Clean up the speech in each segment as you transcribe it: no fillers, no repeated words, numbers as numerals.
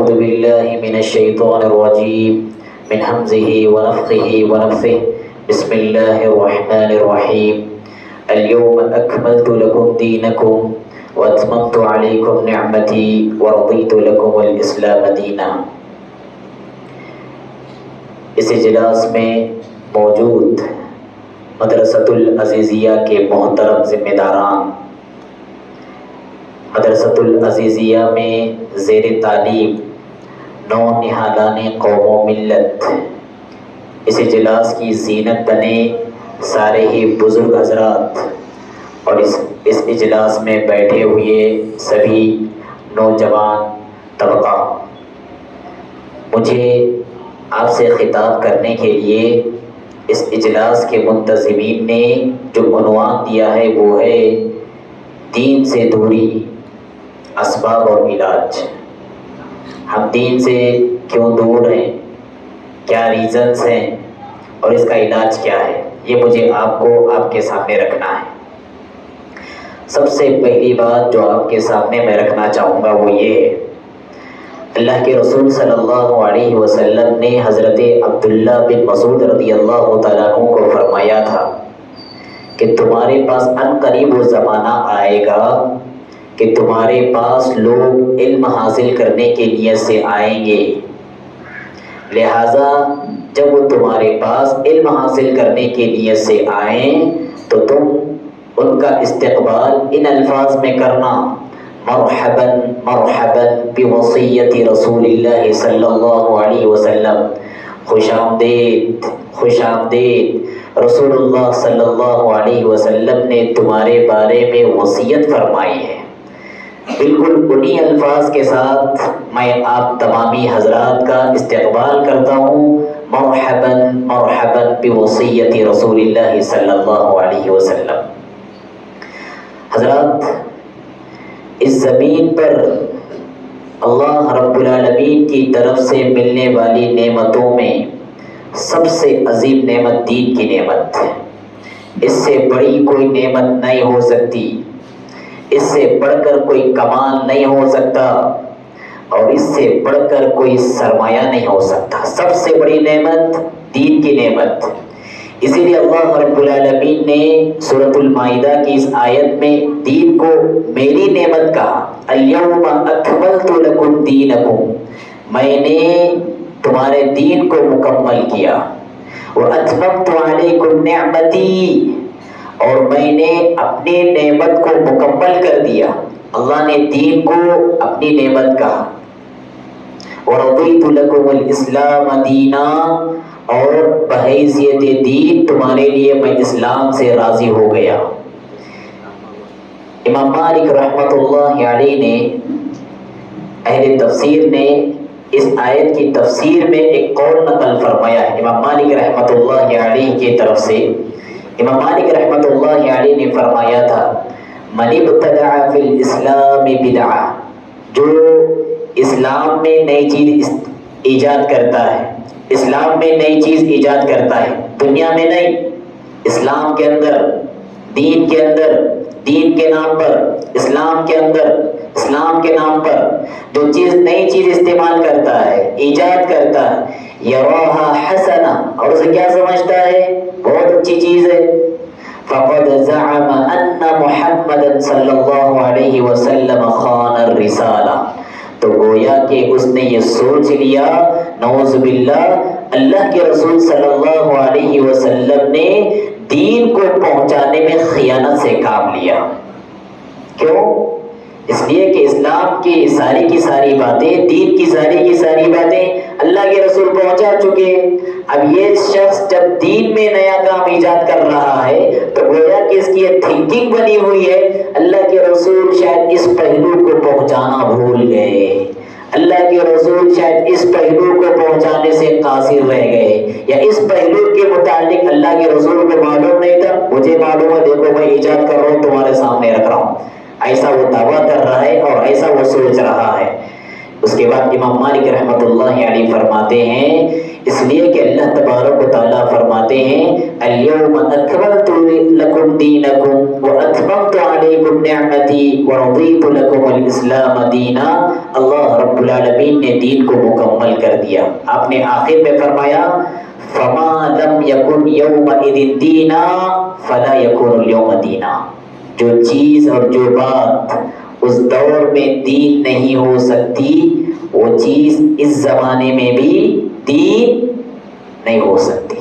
أعوذ بالله من الشيطان الرجيم من همزه ونفخه ونفثه بسم الله الرحمن الرحيم اليوم أكملت لكم دينكم وأتممت عليكم نعمتي ورضيت لكم الإسلام دينا۔ اس اجلاس میں موجود مدرسۃ العزیزیہ کے محترم ذمہ داران، مدرسۃ العزیزیہ میں زیر تعلیم نونہالان قوم و ملت، اس اجلاس کی زینت بنے سارے ہی بزرگ حضرات اور اس اجلاس میں بیٹھے ہوئے سبھی نوجوان طبقہ، مجھے آپ سے خطاب کرنے کے لیے اس اجلاس کے منتظمین نے جو عنوان دیا ہے وہ ہے دین سے دوری، اسباب اور علاج۔ ہم دین سے کیوں دور ہیں، کیا ریزنز ہیں اور اس کا علاج کیا ہے، یہ مجھے آپ کو آپ کے سامنے رکھنا ہے۔ سب سے پہلی بات جو آپ کے سامنے میں رکھنا چاہوں گا وہ یہ ہے، اللہ کے رسول صلی اللہ علیہ وسلم نے حضرت عبداللہ بن مسعود رضی اللہ تعالیٰ عنہ کو فرمایا تھا کہ تمہارے پاس عنقریب وہ زمانہ آئے گا کہ تمہارے پاس لوگ علم حاصل کرنے کے نیت سے آئیں گے، لہٰذا جب وہ تمہارے پاس علم حاصل کرنے کے نیت سے آئیں تو تم ان کا استقبال ان الفاظ میں کرنا، مرحبا مرحبا بوصیت رسول اللہ صلی اللہ علیہ وسلم، خوش آمدید خوش آمدید، رسول اللہ صلی اللہ علیہ وسلم نے تمہارے بارے میں وصیت فرمائی ہے۔ بالکل انہی الفاظ کے ساتھ میں آپ تمامی حضرات کا استقبال کرتا ہوں، مرحبا مرحبا بوصیت رسول اللہ صلی اللہ علیہ وسلم۔ حضرات، اس زمین پر اللہ رب العالمین کی طرف سے ملنے والی نعمتوں میں سب سے عظیم نعمت دین کی نعمت ہے۔ اس سے بڑی کوئی نعمت نہیں ہو سکتی، اس سے بڑھ کر کوئی کمال نہیں ہو سکتا اور اس سے بڑھ کر کوئی سرمایہ نہیں ہو سکتا۔ سب سے بڑی نعمت دین کی نعمت، اسی لیے اللہ رب العالمین نے سورۃ المائدہ کی اس آیت میں دین کو میری نعمت کہا، الیوم اکملت لکم دینکم، میں نے تمہارے دین کو مکمل کیا، واتممت علیکم نعمتی، اور میں نے اپنی نعمت کو مکمل کر دیا۔ اللہ نے دین کو اپنی نعمت کہا، ورضیت لکم الاسلام دینا، اور بحیثیت دین تمہارے لیے میں اسلام سے راضی ہو گیا۔ امام مالک رحمۃ اللہ علیہ نے، اہل تفسیر نے اس آیت کی تفسیر میں ایک قول نقل فرمایا ہے امام مالک رحمۃ اللہ علیہ کی طرف سے۔ امام مالک رحمۃ اللہ علیہ نے فرمایا تھا، من ابتدع فی الاسلام بدعہ، جو اسلام میں نئی چیز ایجاد کرتا ہے، اسلام میں نئی چیز ایجاد کرتا ہے، دنیا میں نہیں، اسلام کے اندر، دین کے اندر، دین کے نام پر، اسلام کے اندر، اسلام کے نام پر جو چیز نئی چیز استعمال کرتا ہے، ایجاد کرتا ہے، یراھا حسنہ، اور اسے کیا سمجھتا ہے، بہت اچھی چیز ہے، فقد زعم ان محمد صلی اللہ علیہ وسلم خان الرسالہ، تو گویا کہ اس نے یہ سوچ لیا، نعوذ باللہ، اللہ کے رسول صلی اللہ علیہ وسلم نے دین کو پہنچانے میں خیانت سے کام لیا۔ کیوں؟ اس لیے کہ اسلام کی ساری کی ساری باتیں، دین کی ساری باتیں اللہ کے رسول پہنچا چکے۔ اب یہ شخص جب دین میں نیا کام ایجاد کر رہا ہے تو گویا کہ اس کی یہ تھنکنگ بنی ہوئی ہے، اللہ کے رسول شاید اس پہلو کو پہنچانا بھول گئے، اللہ کے رسول شاید اس پہلو کو پہنچانے سے قاصر رہ گئے، یا اس پہلو کے متعلق اللہ کے رسول کو معلوم نہیں تھا، مجھے معلوم ہے، دیکھو میں ایجاد کر رہا ہوں، تمہارے سامنے رکھ رہا ہوں، ایسا وہ دعویٰ کر رہا ہے اور ایسا وہ سوچ رہا ہے۔ اس کے بعد امام مالک رحمۃ اللہ علیہ فرماتے ہیں، اس لیے کہ اللہ تبارک و تعالیٰ فرماتے ہیں، الیوم اکملت لکم دینکم واتممت علیکم نعمتی ورضیت لکم الاسلام دینا۔ اللہ رب العالمین نے دین کو مکمل کر دیا. آپ نے آخر میں فرمایا فما لم یکن یومئذ دینا فلا یکن اليوم دینا. جو چیز اور جو بات اس دور میں دین نہیں ہو سکتی وہ چیز اس زمانے میں بھی دین نہیں ہو سکتی.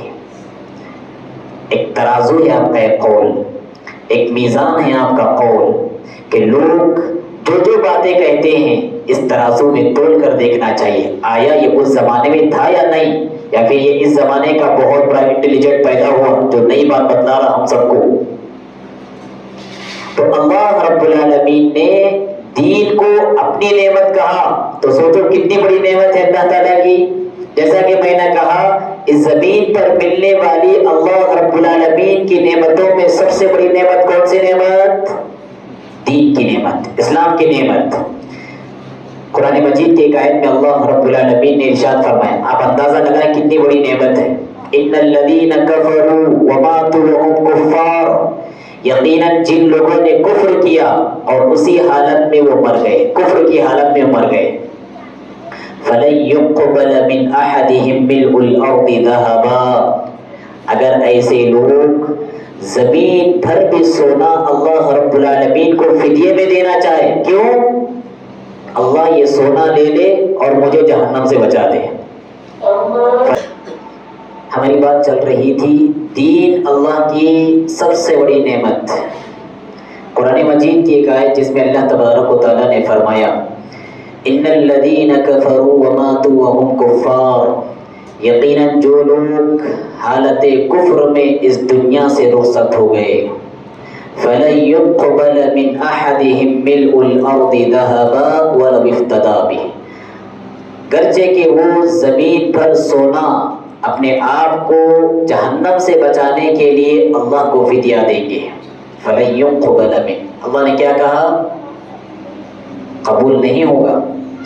ایک ترازو ہے آپ کا ایک قول, ایک میزان ہے آپ کا قول, کہ لوگ جو باتیں کہتے ہیں اس ترازو میں تول کر دیکھنا چاہیے آیا یہ اس زمانے میں تھا یا نہیں, یا پھر یہ اس زمانے کا بہت بڑا انٹیلیجنٹ پیدا ہوا جو نئی بات بتلا رہا ہم سب کو. تو اللہ رب العالمین نے دین کو اپنی نعمت کہا تو سوچو کتنی بڑی نعمت ہے اللہ تعالیٰ کی. جیسا کہ میں نے کہا اس زمین پر ملنے والی اللہ رب العالمین کی نعمتوں میں سب سے بڑی نعمت کون سی نعمت؟ دین کی نعمت, اسلام کی نعمت. قرآن مجید کی ایک آیت میں اللہ رب العالمین نے ارشاد فرمایا, آپ اندازہ لگائیں کتنی بڑی نعمت ہے. ان الذین کفروا وماتوا وهم کفار, یقیناً جن لوگوں نے کفر کیا اور اسی حالت میں وہ مر گئے, کفر کی حالت میں مر گئے, فَلَن يُقْبَلَ مِنْ أَحَدِهِمْ مِلْءُ الْأَرْضِ ذَهَبًا. اگر ایسے لوگ زمین بھر بھی سونا اللہ رب العالمین کو فدیے میں دینا چاہے, کیوں؟ اللہ یہ سونا لے لے اور مجھے جہنم سے بچا دے. ہماری بات چل رہی تھی دین اللہ کی سب سے بڑی نعمت. قرآن مجید کی ایک آیت جس میں اللہ تبارک و تعالیٰ نے فرمایا ان الذین کفروا وماتوا وهم کفار, یقیناً جو لوگ حالت کفر میں اس دنیا سے رخصت ہو گئے, فَلَن يُقْبَلَ مِنْ أَحَدِهِمْ مِلْءُ الْأَرْضِ ذَهَبًا وَلَوِ افْتَدَىٰ بِهِ. گرچہ کہ وہ زمین پر سونا اپنے آپ کو جہنم سے بچانے کے لیے اللہ کو فدیہ دیں گے. فَلَن يُقْبَلَ مِنْ, اللہ نے کیا کہا؟ قبول نہیں ہوگا.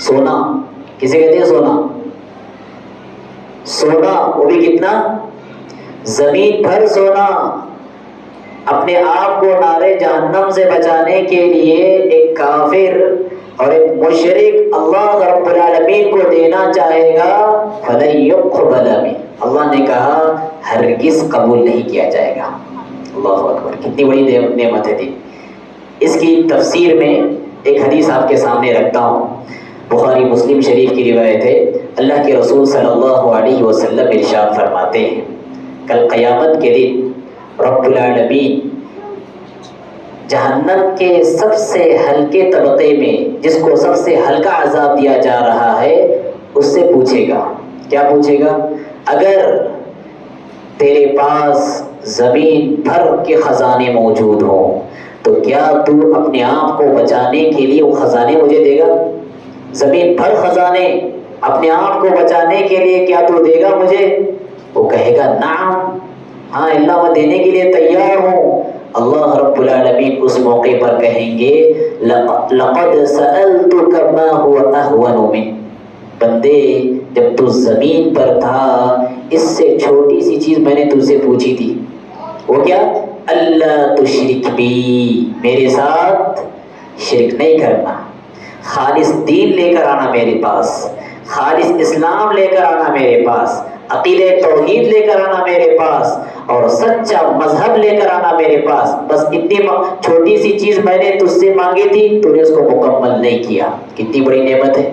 سونا کسے کہتے ہیں؟ سونا, سونا وہ بھی کتنا؟ زمین بھر سونا اپنے آپ کو نارے جہنم سے بچانے کے لیے ایک کافر اور ایک مشرک اللہ رب العالمین کو دینا چاہے گا, فَلَن يُقْبَلَ مِنْ, اللہ نے کہا ہرگز قبول نہیں کیا جائے گا. اللہ اکبر, کتنی بڑی نعمت ہے دین. اس کی تفسیر میں ایک حدیث آپ کے سامنے رکھتا ہوں, بخاری مسلم شریف کی روایت ہے. اللہ کے رسول صلی اللہ علیہ وسلم ارشاد فرماتے ہیں کل قیامت کے دن رب العالمین جہنم کے سب سے ہلکے طبقے میں جس کو سب سے ہلکا عذاب دیا جا رہا ہے اس سے پوچھے گا. کیا پوچھے گا؟ اگر تیرے پاس زمین بھر کے خزانے موجود ہوں تو کیا تو اپنے آپ کو بچانے کے لیے وہ خزانے مجھے دے گا؟ زمین بھر خزانے اپنے آپ کو بچانے کے لیے کیا تو دے گا مجھے؟ وہ کہے گا نعم, ہاں اللہ میں دینے کے لیے تیار ہوں. اللہ رب العالمین اس موقع پر کہیں گے لقد سألتك ما هو أهون من, بندے جب تو زمین پر تھا اس سے چھوٹی سی چیز میں نے تجھ سے پوچھی تھی, وہ کیا؟ اللہ تشرک بی, میرے ساتھ شرک نہیں کرنا, خالص دین لے کر آنا میرے پاس, خالص اسلام لے کر آنا میرے پاس, عقیدہ توحید لے کر آنا میرے پاس, اور سچا مذہب لے کر آنا میرے پاس. بس اتنی چھوٹی سی چیز میں نے تجھ سے مانگی تھی, تو نے اس کو مکمل نہیں کیا. کتنی بڑی نعمت ہے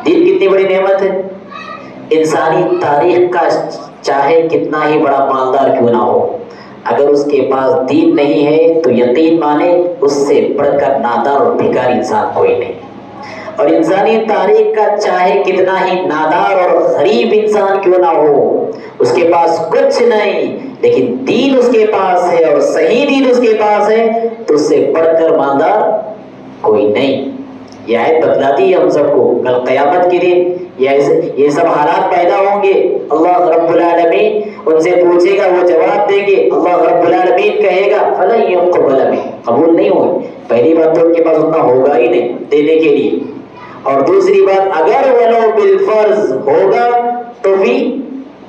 دین, کتنی بڑی نعمت ہے. انسانی تاریخ کا چاہے کتنا ہی بڑا مالدار کیوں نہ ہو, اگر اس کے پاس دین نہیں ہے تو یقین مانے اس سے بڑھ کر نادار اور بھیکار انسان کوئی نہیں. اور انسانی تاریخ کا چاہے کتنا ہی نادار اور غریب انسان کیوں نہ ہو, اس کے پاس کچھ نہیں لیکن دین اس کے پاس ہے اور صحیح دین اس کے پاس ہے, تو اس سے بڑھ کر مالدار کوئی نہیں. یہ آیت بتلاتی ہے ہم سب کو کل قیامت کے دن یہ سب حالات پیدا ہوں گے. اللہ رب العالمین ان سے پوچھے گا, وہ جواب دیں گے. اللہ رب العالمین کہے گا فَلَن يُقْبَلَ مِنْ, قبول نہیں ہوگی. پہلی بات تو ان کے پاس اتنا ہوگا ہی نہیں دینے کے لیے, اور دوسری بات اگر ولو بالفرض ہوگا تو بھی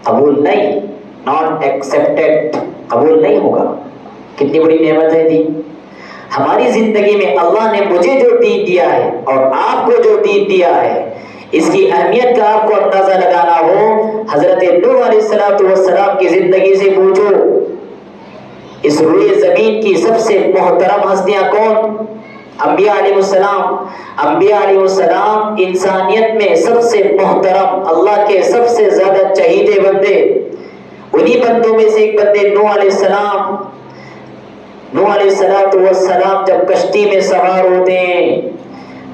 قبول نہیں, ناٹ ایکسیپٹڈ, قبول نہیں ہوگا. کتنی بڑی نعمت ہے دی. ہماری زندگی میں اللہ نے مجھے جو دین دیا ہے اور آپ کو جو دین دیا ہے اس کی اہمیت کا آپ کو اندازہ لگانا ہو، حضرت نوح علیہ السلام کی زندگی سے پوچھو۔ اس روئے زمین کی سب سے محترم ہستیاں کون؟ انبیاء علیہ السلام۔ انبیاء علیہ السلام انسانیت میں سب سے محترم، اللہ کے سب سے زیادہ چہیتے بندے، انہی بندوں میں سے ایک بندے نوح علیہ السلام۔ نوح علیہ السلام جب کشتی میں سوار ہوتے ہیں،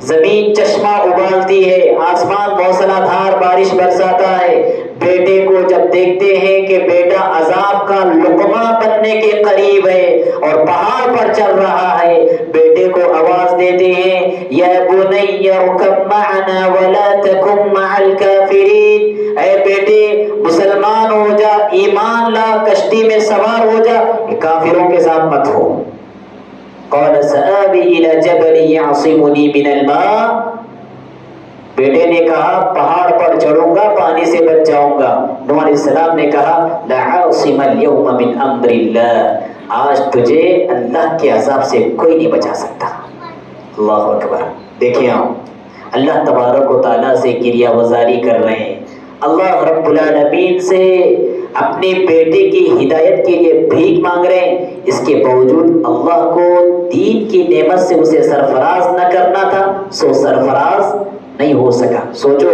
زمین چشمہ ابالتی ہے، آسمان موسلا دھار بارش برساتا ہے، بیٹے کو جب دیکھتے ہیں کہ بیٹا عذاب کا لقمہ بننے کے قریب ہے اور پہاڑ پر چل رہا ہے، بیٹے کو آواز دیتے ہیں، یا بنی ارکب معنا ولا تکن مع الکافرین، اے بیٹے مسلمان ہو جا، ایمان لا، کشتی میں سوار ہو جا، کافروں کے ساتھ مت ہو۔ قال سآوی الی جبل یعصمنی من الماء، بیٹے نے کہا پہاڑ پر چڑھوں گا، پانی سے بچ جاؤں گا۔ نوح علیہ السلام نے کہا لا عاصم اليوم من امر اللہ، آج تجھے اللہ کے عذاب سے کوئی نہیں بچا سکتا۔ اللہ اکبر۔ دیکھیں آپ اللہ تبارک و تعالیٰ سے کریا وزاری کر رہے ہیں، اللہ رب العالمین سے اپنے بیٹے کی ہدایت کے لیے بھیک مانگ رہے ہیں، اس کے باوجود اللہ کو دین کی نعمت سے اسے سرفراز نہ کرنا تھا، سو سرفراز نہیں ہو سکا۔ سوچو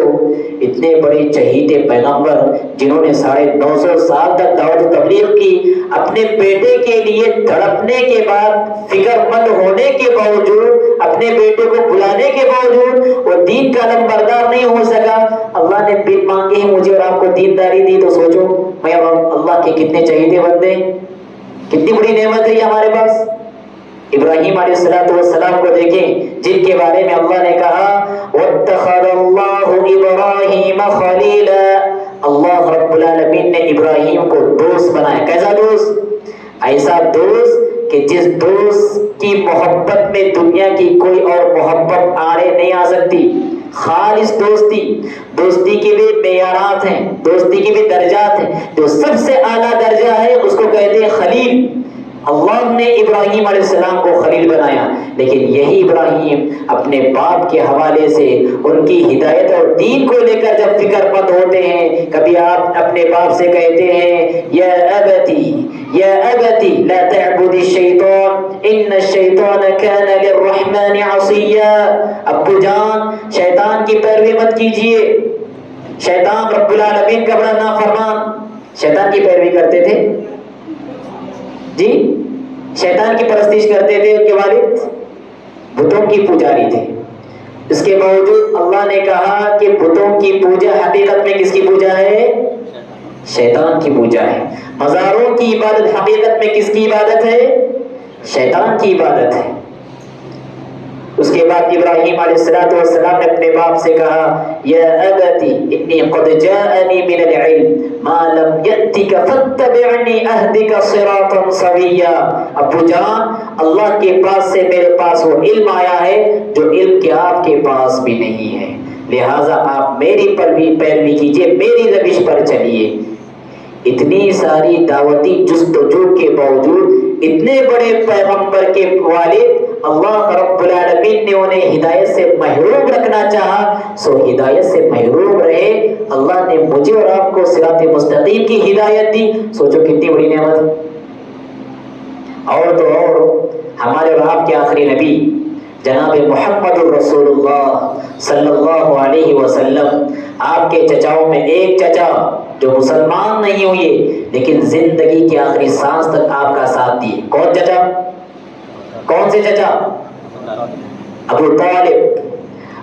اتنے بڑے چہیتے پیغمبر جنہوں نے 950 سال تک دعوت و تبلیغ کی، اپنے بیٹے کے لیے تڑپنے کے بعد، فکر مند ہونے کے باوجود، اپنے بیٹے کو بلانے کے باوجود وہ دین کا نمبردار نہیں ہو سکا۔ اللہ نے بن مانگے ہی مجھے اور آپ کو دینداری دی، تو سوچو میں اللہ کے کتنے چہیتے بندے، کتنی بڑی نعمت ہے یہ ہمارے پاس۔ ابراہیم علیہ السلام کو دیکھیں جن کے بارے میں اللہ نے کہا وَاتَّخَذَ اللَّهُ إِبْرَاهِيمَ خَلِيلًا، اللہ رب العالمین نے ابراہیم کو دوست بنایا۔ کیسا دوست؟ ایسا دوست کہ جس دوست کی محبت میں دنیا کی کوئی اور محبت آڑے نہیں آ سکتی، خالص دوستی۔ دوستی کے بھی معیارات ہیں، دوستی کے بھی درجات ہیں، جو سب سے اعلیٰ درجہ ہے اس کو کہتے ہیں خلیل۔ اللہ نے ابراہیم علیہ السلام کو خلیل بنایا، لیکن یہی ابراہیم اپنے باپ کے حوالے سے ان کی ہدایت اور دین کو لے کر جب فکر مند ہوتے ہیں، کبھی آپ اپنے باپ سے کہتے ہیں یا ابتی لا تعبد الشیطان ان الشیطان کان للرحمن عصیا، ابو جان شیطان کی پیروی مت کیجیے، شیطان رب العالمین کا بڑا نافرمان۔ شیطان کی پیروی کرتے تھے جی، شیطان کی پرستش کرتے تھے، ان کے والد بتوں کی پجاری تھے۔ اس کے باوجود اللہ نے کہا کہ بتوں کی پوجا حقیقت میں کس کی پوجا ہے؟ شیطان کی پوجا ہے۔ مزاروں کی عبادت حقیقت میں کس کی عبادت ہے؟ شیطان کی عبادت ہے۔ اس کے بعد ابراہیم علیہ السلام نے اپنے باپ سے کہا یا ابتی انی قد جاءنی من العلم ما لم یأتک فاتبعنی اہدک صراطا سویا، ابو جان اللہ کے پاس سے میرے پاس وہ علم آیا ہے جو علم کے آپ کے پاس بھی نہیں ہے، لہٰذا آپ میری پر بھی پیروی کیجیے، میری روش پر چلیے۔ اتنی ساری دعوتی جستجو کے باوجود اتنے بڑے پیغمبر کے والد اللہ رب العالمین نے انہیں ہدایت سے محروم رکھنا چاہا، سو ہدایت سے محروم رہے۔ اللہ نے مجھے اور آپ کو صراط مستقیم کی ہدایت دی، سوچو کتنی بڑی نعمت۔ اور تو اور ہمارے اور آپ کے آخری نبی جناب محمد الرسول اللہ صلی اللہ علیہ وسلم، آپ کے چچاؤں میں ایک چچا جو مسلمان نہیں ہوئے لیکن زندگی کی آخری سانس تک آپ کا ساتھ دیے، کون چچا؟ کون سے چچا؟ ابو طالب۔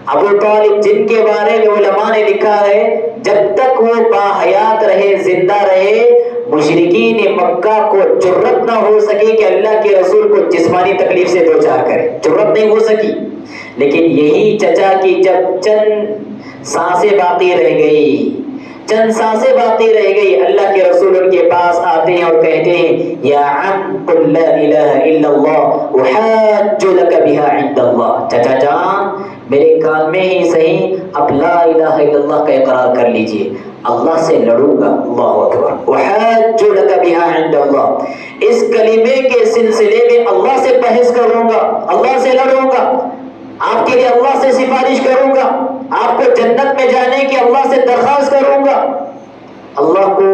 ابو طالب جن کے بارے میں علماء نے لکھا ہے جب تک وہ باحیات رہے، زندہ رہے، مشرکین مکہ کو جرت نہ ہو سکی کہ اللہ کے رسول کو جسمانی تکلیف سے دوچار کرے، جرت نہیں ہو سکی۔ لیکن یہی چچا کی جب چند سانسیں باقی رہ گئی، چند سانسیں باقی رہ گئی، اللہ کے رسول ان کے پاس آتے ہیں اور کہتے ہیں یا عم قل لا الہ الا اللہ احاج لک بها عند اللہ، چچا جان میرے کان میں ہی صحیح اب لا الہ الا اللہ کا اقرار کر لیجئے، اللہ سے لڑوں گا، اللہ اکبر، وحاج لک بہا عند اللہ، اس کلمے کے سلسلے میں اللہ سے بحث کروں گا، اللہ سے لڑوں گا، آپ کے لیے اللہ سے سفارش کروں گا، آپ کو جنت میں جانے کی اللہ سے درخواست کروں گا۔ اللہ کو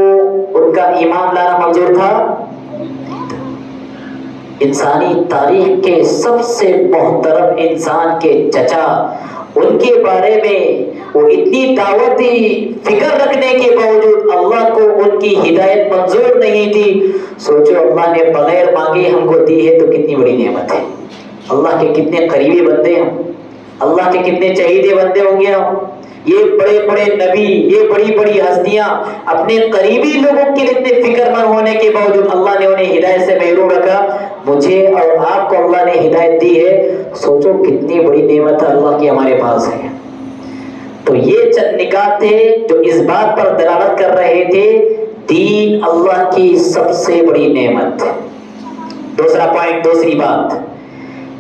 ان کا ایمان لانا منظور تھا؟ انسانی تاریخ کے سب سے محترم انسان کے چچا، ان کے بارے میں وہ اتنی دعوتی فکر رکھنے کے باوجود اللہ کو ان کی ہدایت منظور نہیں تھی۔ سوچو اللہ نے بغیر مانگے ہم کو دی ہے تو کتنی بڑی نعمت ہے۔ اللہ کے کتنے قریبی بندے ہم، اللہ کے کتنے چہیدے بندے ہوں گے ہم۔ یہ بڑے بڑے نبی، یہ بڑی بڑی ہستیاں اپنے قریبی لوگوں کے اتنے فکر مند ہونے کے باوجود اللہ نے انہیں ہدایت سے محروم رکھا۔ مجھے اور آپ کو اللہ نے ہدایت دی ہے، سوچو کتنی بڑی نعمت اللہ کی ہمارے پاس ہے۔ تو یہ چند نکات تھے جو اس بات پر دلالت کر رہے تھے دین اللہ کی سب سے بڑی نعمت۔ دوسرا پوائنٹ، دوسری بات،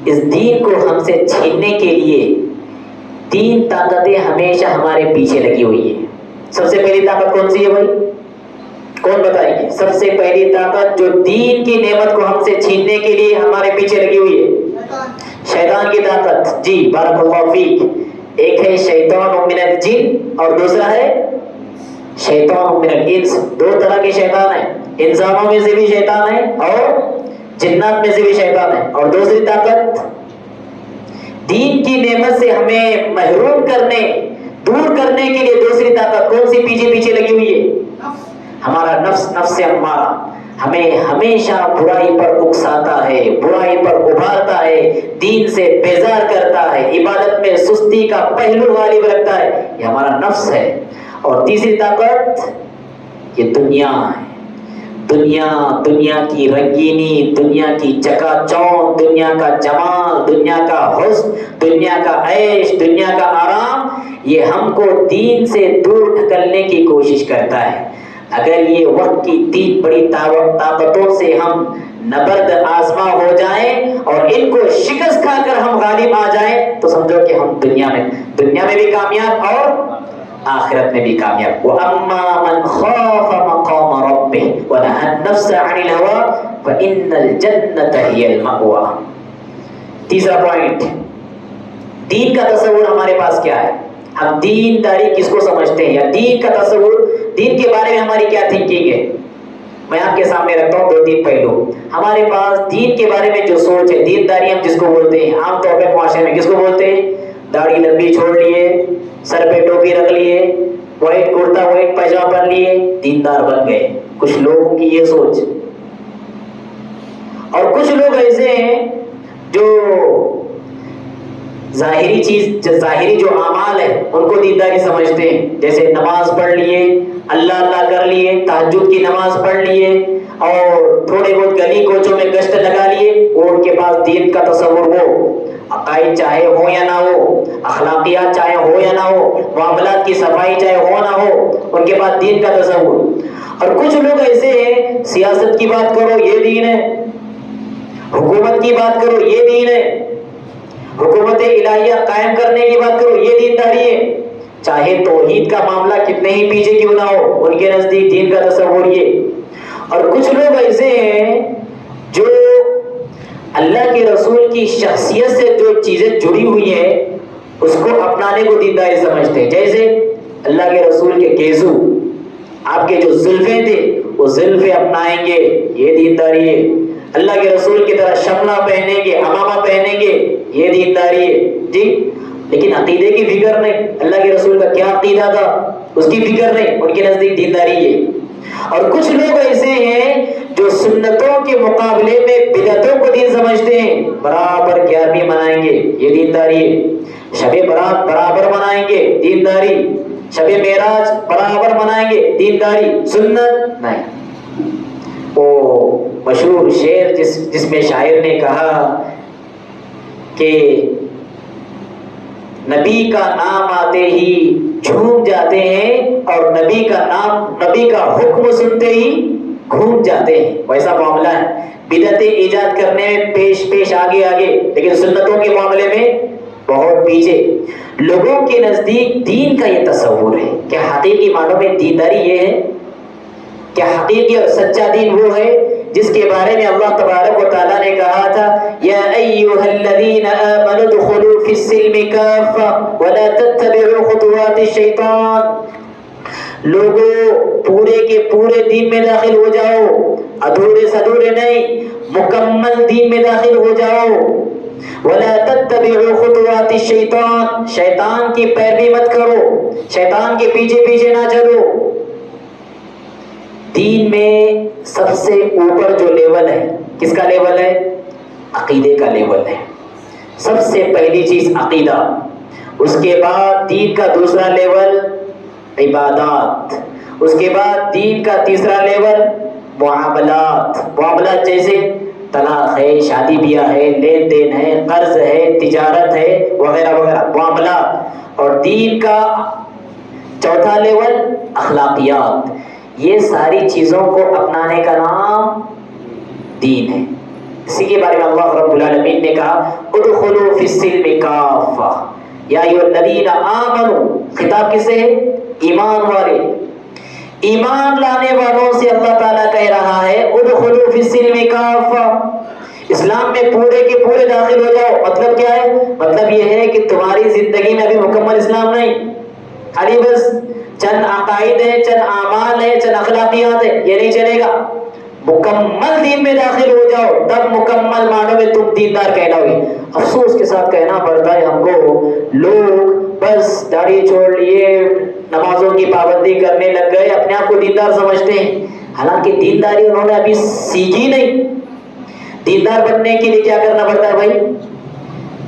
اس دین کو ہم سے چھیننے کے لیے تین طاقتیں ہمیشہ ہمارے پیچھے لگی ہوئی ہیں۔ سب سے پہلی طاقت کون سی ہے بھائی؟ کون بتائیں گے؟ سب سے پہلی طاقت جو دین کی نعمت کو ہم سے چھیننے کے لیے ہمارے پیچھے لگی ہوئی ہے، شیطان کی طاقت۔ جی بارک اللہ فیک۔ ایک ہے شیطان من الجن اور دوسرا ہے شیطان من الانس۔ دو طرح کے شیطان ہیں، انسانوں میں سے بھی شیطان ہے اور جنات میں سے بھی شیطان ہے۔ اور دوسری طاقت دین کی نعمت سے ہمیں محروم کرنے، دور کرنے کے لیے دوسری طاقت کون سی پیچھے پیچھے لگی ہوئی ہے؟ ہمارا نفس، نفس ہمارا ہمیں ہمیشہ برائی پر اکساتا ہے، برائی پر ابھارتا ہے، دین سے بیزار کرتا ہے، عبادت میں سستی کا پہلو غالب رکھتا ہے، یہ ہمارا نفس ہے۔ اور تیسری طاقت یہ دنیا ہے، دنیا، دنیا کی رنگینی، دنیا کی چکا چوند، دنیا کا جمال، دنیا کا حسن، دنیا کا عیش، دنیا کا آرام، یہ ہم کو دین سے دور ڈھکلنے کی کوشش کرتا ہے۔ اگر یہ وقت کی تین بڑی طاقتوں سے ہم نبرد آزما ہو جائیں اور ان کو شکست کھا کر ہم غالب آ جائیں تو سمجھو کہ ہم دنیا میں بھی کامیاب اور آخرت میں بھی کامیاب۔ وَأَمَّا مَنْ خَافَ مَقَامَ رَبِّهِ وَنَهَى النَّفْسَ عَنِ الْهَوَىٰ فَإِنَّ الْجَنَّةَ هِيَ الْمَأْوَىٰ۔ تیسرا پوائنٹ، دین کا تصور ہمارے پاس کیا ہے؟ ہم دینداری کس کو سمجھتے ہیں، یا دین کا تصور، دین کے بارے میں ہماری کیا تھنکنگ ہے؟ میں آپ کے سامنے رکھتا ہوں دو تین پہلو۔ ہمارے پاس دین کے بارے میں جو سوچ ہے، دینداری ہم جس کو بولتے ہیں عام طور پہ معاشرے میں کس کو بولتے ہیں؟ داڑھی لمبی چھوڑ لیے، سر پہ ٹوپی رکھ لیے، وائٹ کرتا وائٹ پائجامہ پہن لیے، دیندار بن گئے۔ کچھ لوگوں کی یہ سوچ، اور کچھ لوگ ایسے ہیں جو ظاہری چیز، ظاہری جو اعمال ہے ان کو دینداری سمجھتے ہیں، جیسے نماز پڑھ لیے، اللہ اللہ کر لیے، تہجد کی نماز پڑھ لیے، اور تھوڑے بہت گلی کوچوں میں گشت لگا لیے، وہ ان کے پاس دین کا تصور ہو، عقائد چاہے ہو یا نہ ہو، اخلاقیات چاہے ہو یا نہ ہو، معاملات کی صفائی چاہے ہو نہ ہو، ان کے پاس دین کا تصور۔ اور کچھ لوگ ایسے ہیں، سیاست کی بات کرو یہ دین ہے، حکومت کی بات کرو یہ دین ہے، حکومت الہیہ قائم کرنے کی بات کرو یہ دینداری ہے، چاہے توحید کا معاملہ کتنے ہی پیچھے کیوں نہ ہو، ان کے نزدیک دین کا تصور یہ۔ اور کچھ لوگ ایسے ہیں جو اللہ کے رسول کی شخصیت سے جو چیزیں جڑی ہوئی ہیں اس کو اپنانے کو دینداری سمجھتے ہیں، جیسے اللہ کے رسول کے گیسو، آپ کے جو زلفیں تھے وہ زلفیں اپنائیں گے، یہ دینداری ہے۔ اللہ کے رسول کی طرح شملہ پہنیں گے، عمامہ پہنیں گے، یہ دینداری ہے جی۔ لیکن عقیدے کی فکر نہیں، اللہ کے رسول کا کیا عقیدہ تھا اس کی فکر نہیں، ان کے نزدیک دینداری ہے۔ اور کچھ لوگ ایسے ہیں جو سنتوں کے مقابلے میں بدعتوں کو دین سمجھتے ہیں، برابر 11ویں منائیں گے، یہ دینداری ہے۔ شب برات برابر منائیں گے، دینداری۔ شب معراج برابر منائیں گے، دینداری۔ سنت نہیں۔ وہ مشہور شعر جس میں شاعر نے کہا کہ نبی کا نام آتے ہی جھوم جاتے ہیں اور نبی کا نام، نبی کا حکم سنتے ہی گھوم جاتے ہیں، ویسا معاملہ ہے۔ بدعتیں ایجاد کرنے میں پیش آگے، لیکن سنتوں کے معاملے میں بہت پیچھے. لوگوں کے نزدیک دین کا یہ تصور ہے کہ حقیقی معنوں میں دینداری یہ ہے کہ حقیقی اور سچا دین وہ ہے جس کے بارے میں اللہ تبارک و تعالیٰ نے کہا تھا یا ایھا الذین آمنوا ادخلوا فی السلم کافہ ولا تتبعوا خطوات الشیطان. لوگوں پورے کے پورے دین میں داخل ہو جاؤ، ادھورے سدھورے نہیں، مکمل دین میں داخل ہو جاؤ. ولا تتبعوا خطوات الشیطان، شیطان کی پیروی مت کرو، شیطان کے پیچھے پیچھے نہ چلو. دین میں سب سے اوپر جو لیول ہے کس کا لیول ہے؟ عقیدے کا لیول ہے. سب سے پہلی چیز عقیدہ، اس کے بعد دین کا دوسرا لیول عبادات، اس کے بعد دین کا تیسرا لیول معاملات. معاملات جیسے طلاق ہے، شادی بیاہ ہے، لین دین ہے، قرض ہے، تجارت ہے، وغیرہ وغیرہ معاملات. اور دین کا چوتھا لیول اخلاقیات. یہ ساری چیزوں کو اپنانے کا نام دین ہے. اسی کے بارے میں اللہ رب العالمین نے کہا ادخلوا فی السلم کافہ یا ایھا الذین آمنوا. خطاب کسے ہے؟ ایمان والے. ایمان لانے والوں سے اللہ تعالیٰ کہہ رہا ہے ادخلوا فی السلم کافہ، اسلام میں پورے کے پورے داخل ہو جاؤ. مطلب کیا ہے؟ مطلب یہ ہے کہ تمہاری زندگی میں ابھی مکمل اسلام نہیں، خالی بس چند عقائد ہیں، چند اعمال ہیں، چند اخلاقیات ہیں، یہ نہیں چلے گا. مکمل دین میں داخل ہو جاؤ تب مکمل معنوں میں تم دیندار کہلاؤ گے. افسوس کے ساتھ کہنا پڑتا ہے ہم کو، لوگ بس داڑھی چھوڑ لیے، نمازوں کی پابندی کرنے لگ گئے، اپنے آپ کو دیندار سمجھتے ہیں، حالانکہ دینداری انہوں نے ابھی سیکھی نہیں. دیندار بننے کے لیے کیا کرنا پڑتا ہے بھائی؟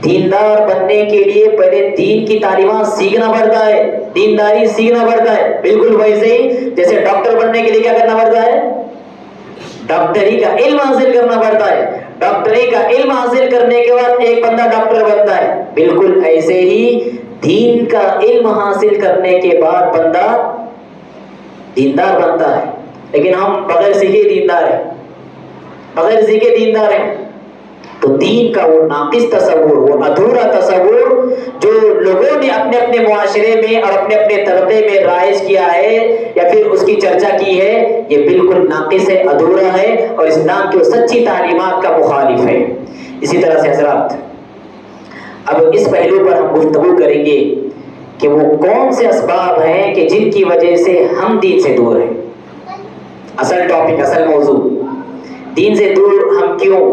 دیندار بننے کے لیے پہلے دین کی تعلیمات سیکھنا پڑتا ہے، دینداری سیکھنا پڑتا ہے. بالکل ویسے ہی جیسے ڈاکٹر بننے کے لیے کیا کرنا پڑتا ہے؟ ڈاکٹری کا علم حاصل کرنا پڑتا ہے. ڈاکٹری کا علم حاصل کرنے کے بعد ایک بندہ ڈاکٹر بنتا ہے. بالکل ایسے ہی دین کا علم حاصل کرنے کے بعد بندہ دیندار بنتا ہے. لیکن ہم بغیر سیکھے دیندار ہیں، بغیر سیکھے دیندار ہیں. تو دین کا وہ ناقص تصور، وہ ادھورا تصور جو لوگوں نے اپنے اپنے معاشرے میں اور اپنے اپنے طبقے میں رائج کیا ہے یا پھر اس کی چرچا کی ہے، یہ بالکل ناقص ہے، ادھورا ہے اور اسلام کی سچی تعلیمات کا مخالف ہے. اسی طرح سے حضرات اب اس پہلو پر ہم گفتگو کریں گے کہ وہ کون سے اسباب ہیں کہ جن کی وجہ سے ہم دین سے دور ہیں. اصل ٹاپک، اصل موضوع، دین سے دور ہم کیوں.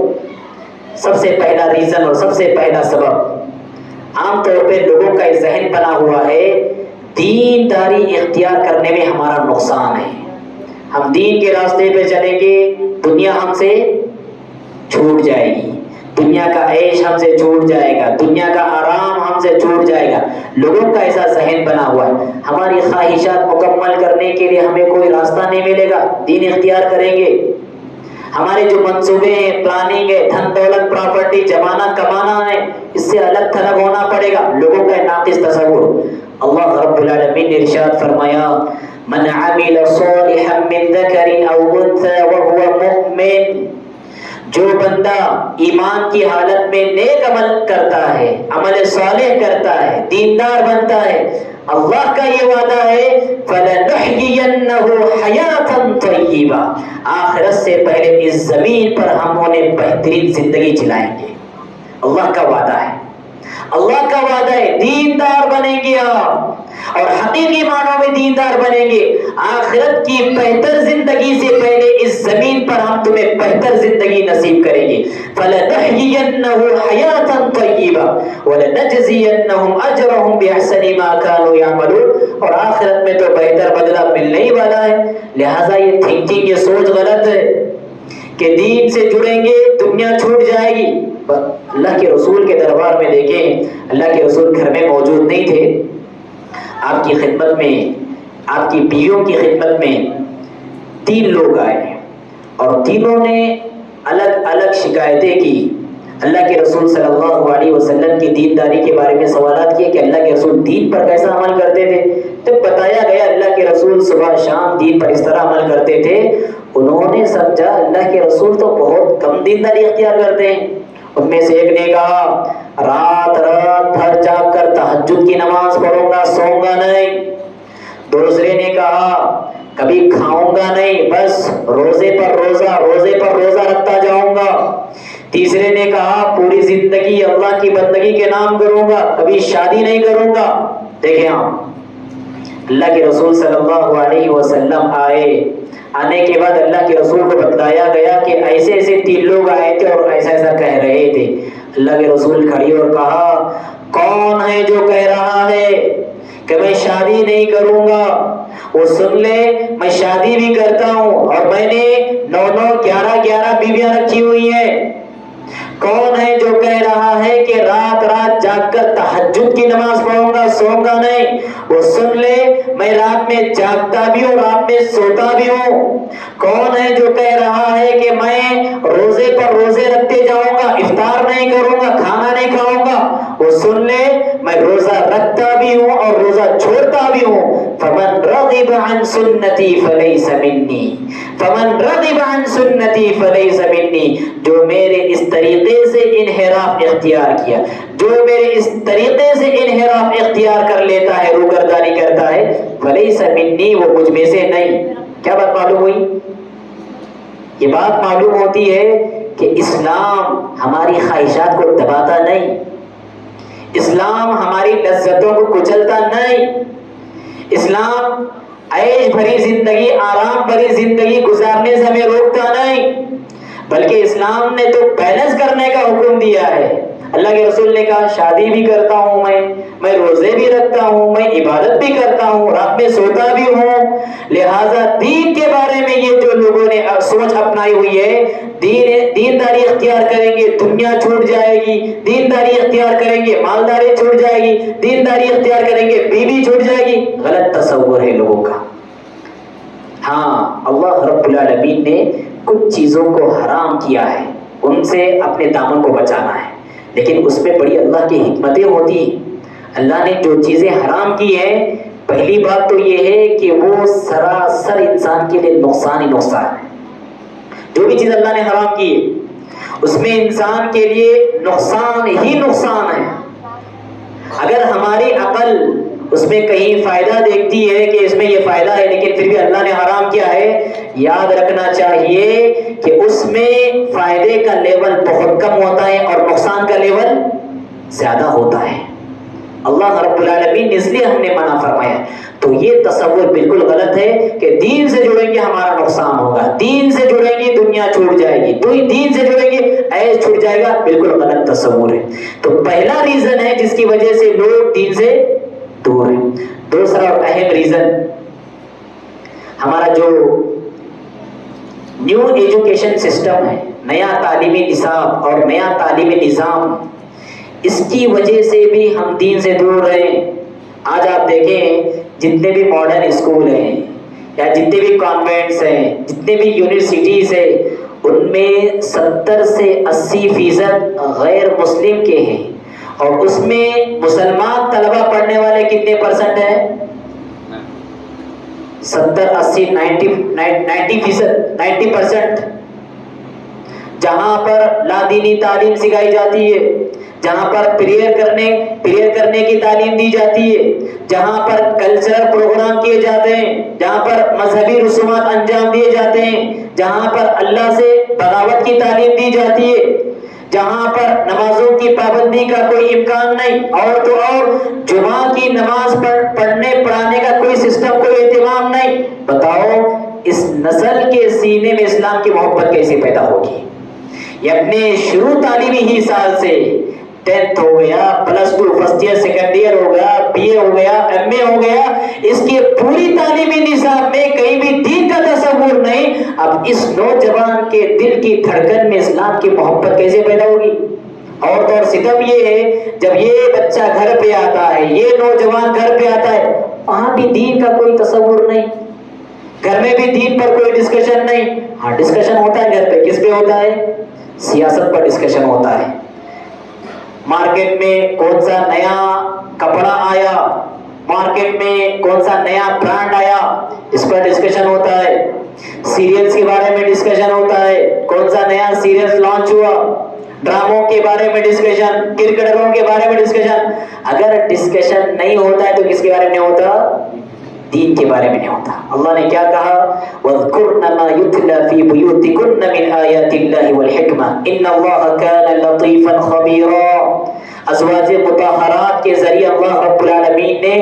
سب سے پہلا ریزن اور سب سے پہلا سبب، عام طور پہ لوگوں کا ذہن بنا ہوا ہے دینداری اختیار کرنے میں ہمارا نقصان ہے. ہم دین کے راستے پہ چلیں گے، دنیا ہم سے چھوٹ جائے گی، دنیا کا عیش ہم سے چھوٹ جائے گا، دنیا کا آرام ہم سے چھوٹ جائے گا. لوگوں کا ایسا ذہن بنا ہوا ہے. ہماری خواہشات مکمل کرنے کے لیے ہمیں کوئی راستہ نہیں ملے گا، دین اختیار کریں گے. ہمارے جو منصوبے ہیں، پلاننگ ہے، دھن دولت پراپرٹی جمانا کمانا ہے، اس سے الگ تھلگ ہونا پڑے گا. لوگوں کا ناقص تصور. اللہ رب العالمین نے ارشاد فرمایا من عمل صالحا من ذکر او انثى وهو مؤمن، جو بندہ ایمان کی حالت میں نیک عمل کرتا ہے، عمل صالح کرتا ہے، دیندار بنتا ہے، اللہ کا یہ وعدہ ہے فَلَنُحْيِيَنَّهُ حَيَاةً طَيِّبَةً، آخرت سے پہلے اس زمین پر ہم انہیں بہترین زندگی چلائیں گے. اللہ کا وعدہ ہے، اللہ کا وعدہ ہے. دیندار بنیں گے آپ اور حقیقی معنوں میں دیندار بنیں گے، آخرت کی بہتر زندگی سے پہلے اس زمین پر ہم تمہیں بہتر زندگی نصیب کریں گے. فَلَنُحْيِيَنَّهُ حَيَاةً طَيِّبَةً وَلَنَجْزِيَنَّهُمْ أَجْرَهُمْ بِأَحْسَنِ مَا كَانُوا يَعْمَلُونَ. اور آخرت میں تو بہتر بدلہ ملنے ہی والا ہے. لہٰذا یہ تھنکنگ، یہ سوچ غلط ہے کہ دین سے جڑیں گے دنیا چھوٹ جائے گی. اللہ کے رسول کے دربار میں دیکھیں، اللہ کے رسول گھر میں موجود نہیں تھے. آپ کی خدمت میں، آپ کی بیویوں کی خدمت میں 3 لوگ آئے اور تینوں نے الگ الگ شکایتیں کی. اللہ کے رسول صلی اللہ علیہ وسلم کی دینداری کے بارے میں سوالات کیے کہ اللہ کے رسول دین پر کیسا عمل کرتے تھے. تو بتایا گیا اللہ کے رسول صبح شام دین پر اس طرح عمل کرتے تھے. انہوں نے سمجھا اللہ کے رسول تو بہت کم دینداری اختیار کرتے ہیں. ان میں سے ایک نے کہا رات رات بھر جاگ کر تہجد کی نماز پڑھوں گا، سوؤں گا نہیں۔ دوسرے نے کہا کبھی کھاؤں گا نہیں، بس روزے پر روزہ رکھتا جاؤں گا۔ تیسرے نے کہا پوری زندگی اللہ کی بندگی کے نام کروں گا، کبھی شادی نہیں کروں گا۔ دیکھیں آپ، اللہ کے رسول صلی اللہ علیہ وسلم آنے کے بعد اللہ کے رسول کو بتلایا گیا کہ ایسے ایسے 3 لوگ آئے تھے اور ایسا ایسا کہہ رہے تھے۔ اللہ کے رسول کھڑی اور کہا کون ہے جو کہہ رہا ہے کہ میں شادی نہیں کروں گا؟ وہ سن لے، میں شادی بھی کرتا ہوں اور میں نے 9 11 بیویاں رکھی ہوئی ہیں۔ کون ہے جو کہہ رہا ہے کہ رات رات جاگ کر تہجد کی نماز پڑھوں گا، سوؤں گا نہیں؟ وہ سن لے، میں رات میں جاگتا بھی ہوں، رات میں سوتا بھی ہوں۔ کون ہے جو کہہ رہا ہے کہ میں روزے پر روزے رکھتے جاؤں گا، افطار نہیں کروں گا، کھانا نہیں کھاؤں گا؟ وہ سن لے، میں روزہ رکھتا بھی ہوں اور روزہ چھوڑتا بھی ہوں۔ فمن رغب عن سنتی فلیس منی، فمن رغب عن سنتی فلیس منی، جو میرے اس طریقے سے انحراف اختیار کیا، جو میرے اس طریقے سے انحراف اختیار کر لیتا ہے، روگردانی کرتا ہے، فلیس منی، وہ مجھ میں سے نہیں۔ کیا بات معلوم ہوئی؟ یہ بات معلوم ہوتی ہے کہ اسلام ہماری خواہشات کو دباتا نہیں، اسلام ہماری لذتوں کو کچلتا نہیں، اسلام عیش بھری زندگی، آرام بھری زندگی گزارنے سے ہمیں روکتا نہیں، بلکہ اسلام نے تو بیلنس کرنے کا حکم دیا ہے۔ اللہ کے رسول نے کہا شادی بھی کرتا ہوں میں روزے بھی رکھتا ہوں، میں عبادت بھی کرتا ہوں، رات میں سوتا بھی ہوں۔ لہٰذا دین کے بارے میں یہ جو لوگوں نے سوچ اپنائی ہوئی ہے، دینداری اختیار کریں گے دنیا چھوٹ جائے گی، دینداری اختیار کریں گے مالداری چھوٹ جائے گی، دینداری اختیار کریں گے بیوی چھوٹ جائے گی، غلط تصور ہے لوگوں کا۔ ہاں، اللہ رب العالمین نے کچھ چیزوں کو حرام کیا ہے، ان سے اپنے دامن کو بچانا ہے، لیکن اس میں بڑی اللہ کی حکمتیں ہوتی ہیں۔ اللہ نے جو چیزیں حرام کی ہیں، پہلی بات تو یہ ہے کہ وہ سراسر انسان کے لیے نقصان ہی نقصان ہے۔ جو بھی چیز اللہ نے حرام کی ہے اس میں انسان کے لیے نقصان ہی نقصان ہے۔ اگر ہماری عقل اس میں کہیں فائدہ دیکھتی ہے کہ اس میں یہ فائدہ ہے لیکن پھر بھی اللہ نے حرام کیا ہے، یاد رکھنا چاہیے کہ اس میں فائدے کا لیول بہت کم ہوتا ہے اور نقصان کا لیول زیادہ ہوتا ہے۔ اللہ رب العالمین اس لیے ہم نے منع فرمایا۔ تو یہ تصور بالکل غلط ہے کہ دین سے جڑیں گے ہمارا نقصان ہوگا، دین سے جڑیں گے دنیا چھوٹ جائے گی، دین سے جڑیں گے عیش چھوٹ جائے گا، بالکل غلط تصور ہے۔ تو پہلا ریزن ہے جس کی وجہ سے لوگ دین سے دور ہیں۔ دوسرا اور اہم ریزن، ہمارا جو نیو ایجوکیشن سسٹم ہے، نیا تعلیمی نصاب اور نیا تعلیمی نظام، اس کی وجہ سے بھی ہم دین سے دور رہے۔ آج آپ دیکھیں جتنے بھی ماڈرن اسکول ہیں یا جتنے بھی کانوینٹس ہیں، جتنے بھی یونیورسٹیز ہیں، ان میں 70 سے 80% غیر مسلم کے ہیں، اور اس میں مسلمان طلبہ پڑھنے والے کتنے پرسنٹ ہیں؟ 70 80 90%۔ جہاں پر لادینی تعلیم سکھائی جاتی ہے، جہاں پر پریئر کرنے کی تعلیم دی جاتی ہے، جہاں پر کلچرل پروگرام کیے جاتے ہیں، جہاں پر مذہبی رسومات انجام دیے جاتے ہیں، جہاں پر اللہ سے بغاوت کی تعلیم دی جاتی ہے، جہاں پر نمازوں کی پابندی کا کوئی امکان نہیں، اور تو اور جمعہ کی نماز پڑھنے پڑھانے کا کوئی سسٹم، کوئی اہتمام نہیں، بتاؤ اس نسل کے سینے میں اسلام کی محبت کیسے پیدا ہوگی؟ یہ اپنے شروع تعلیمی ہی سال سے 10th ہو گیا، +2 فرسٹ ایئر سیکنڈ ایئر ہو گیا، BA ہو گیا، MA ہو گیا، اس کی پوری تعلیمی نصاب میں کہیں بھی دین کا تصور نہیں۔ اب اس نوجوان کے دل کی دھڑکن میں اسلام کی محبت کیسے پیدا ہوگی؟ اور تو اور ستم یہ ہے، جب یہ بچہ گھر پہ آتا ہے، یہ نوجوان گھر پہ آتا ہے، وہاں بھی دین کا کوئی تصور نہیں، گھر میں بھی دین پر کوئی ڈسکشن نہیں۔ ہاں ڈسکشن ہوتا ہے گھر پہ، کس پہ ہوتا ہے؟ سیاست پر ڈسکشن ہوتا ہے، مارکیٹ میں کون سا نیا کپڑا آیا، مارکیٹ میں کون سا نیا برانڈ آیا، اس پر ڈسکشن ہوتا ہے، سیریلز کے بارے میں ڈسکشن ہوتا ہے، کون سا نیا سیریل لانچ ہوا، ڈراموں کے بارے میں ڈسکشن، کرکٹروں کے بارے میں ڈسکشن. اگر ڈسکشن نہیں ہوتا ہے تو کس کے بارے میں نہیں ہوتا؟ دین کے بارے میں نہیں ہوتا. اللہ نے کیا کہا؟ وَاذْكُرْنَ مَا يُتْلَى فِي بُيُوتِكُنَّ مِنْ آيَاتِ اللَّهِ وَالْحِكْمَةِ إِنَّ اللَّهَ كَانَ لَطِيفًا خَبِيرًا. ازواج مطہرات کے ذریعے اللہ رب العالمین نے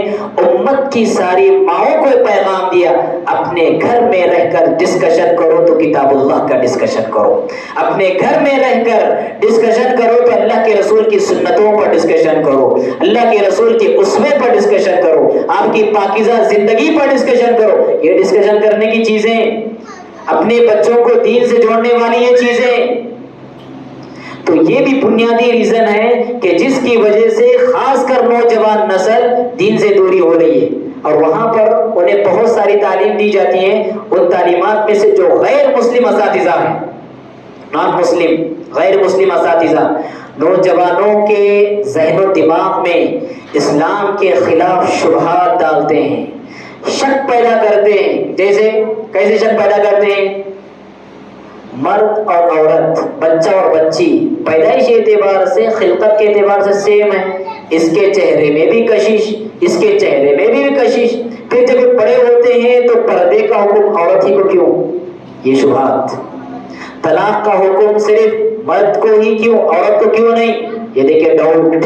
امت کی ساری ماؤں کو پیغام دیا، اپنے گھر میں رہ کر ڈسکشن کرو تو کتاب اللہ کا ڈسکشن کرو، اپنے گھر میں رہ کر ڈسکشن کرو تو اللہ کے رسول کی سنتوں پر ڈسکشن کرو، اللہ کے رسول کے اسوے پر ڈسکشن کرو، آپ کی پاکیزہ زندگی پر ڈسکشن کرو. یہ ڈسکشن کرنے کی چیزیں، اپنے بچوں کو دین سے جوڑنے والی یہ چیزیں. تو یہ بھی بنیادی ریزن ہے کہ جس کی وجہ سے خاص کر نوجوان نسل دین سے دوری ہو رہی ہے، اور وہاں پر انہیں بہت ساری تعلیم دی جاتی ہے. ان تعلیمات میں سے جو غیر مسلم اساتذہ ہیں، نان مسلم، غیر مسلم اساتذہ نوجوانوں کے ذہن و دماغ میں اسلام کے خلاف شبہات ڈالتے ہیں، شک پیدا کرتے ہیں. جیسے کیسے شک پیدا کرتے ہیں؟ مرد اور عورت، بچہ اور بچی پیدائشی اعتبار سے، خلقت کے اعتبار سے سیم ہے. اس کے چہرے میں بھی کشش، اس کے چہرے میں بھی کشش. پھر جب یہ بڑے ہوتے ہیں تو پردے کا حکم عورت ہی کو کیوں؟ یہ شبہات. طلاق کا حکم صرف مرد کو ہی کیوں، عورت کو کیوں نہیں؟ یہ دیکھیں ڈاؤٹ.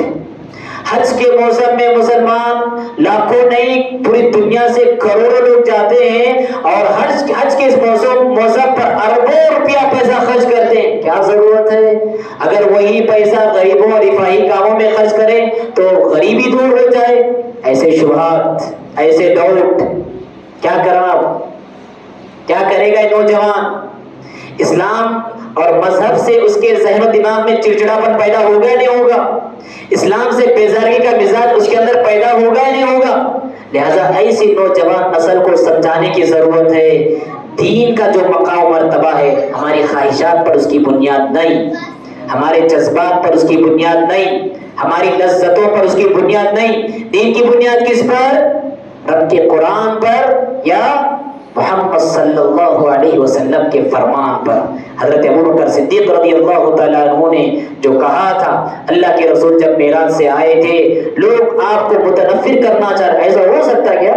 حج کے موسم میں مسلمان لاکھوں نہیں پوری دنیا سے کروڑوں لوگ جاتے ہیں اور حج کے اس موسم پر اربوں روپیہ پیسہ خرچ کرتے ہیں. کیا ضرورت ہے؟ اگر وہی پیسہ غریبوں اور رفاہی کاموں میں خرچ کریں تو غریبی دور ہو جائے. ایسے شبہات، ایسے ڈاؤٹ. کیا کرا، کیا کرے گا نوجوان؟ اسلام اور مذہب سے اس کے ذہن و دماغ میں چڑچڑاپن پیدا ہوگا یا نہیں ہوگا؟ اسلام سے بیزارگی کا مزاج اس کے اندر پیدا ہوگا یا نہیں ہوگا؟ لہذا ایسی نوجوان نسل کو سمجھانے کی ضرورت ہے. دین کا جو مقام و مرتبہ ہے، ہماری خواہشات پر اس کی بنیاد نہیں، ہمارے جذبات پر اس کی بنیاد نہیں، ہماری لذتوں پر اس کی بنیاد نہیں. دین کی بنیاد کس پر؟ رب کے قرآن پر یا محمد صلی اللہ علیہ وسلم کے فرمان پر. حضرت ابوبکر صدیق رضی اللہ تعالیٰ عنہ نے جو کہا تھا، اللہ کے رسول جب معراج سے آئے تھے، لوگ آپ کو متنفر کرنا چاہ رہے. ایسا ہو سکتا کیا؟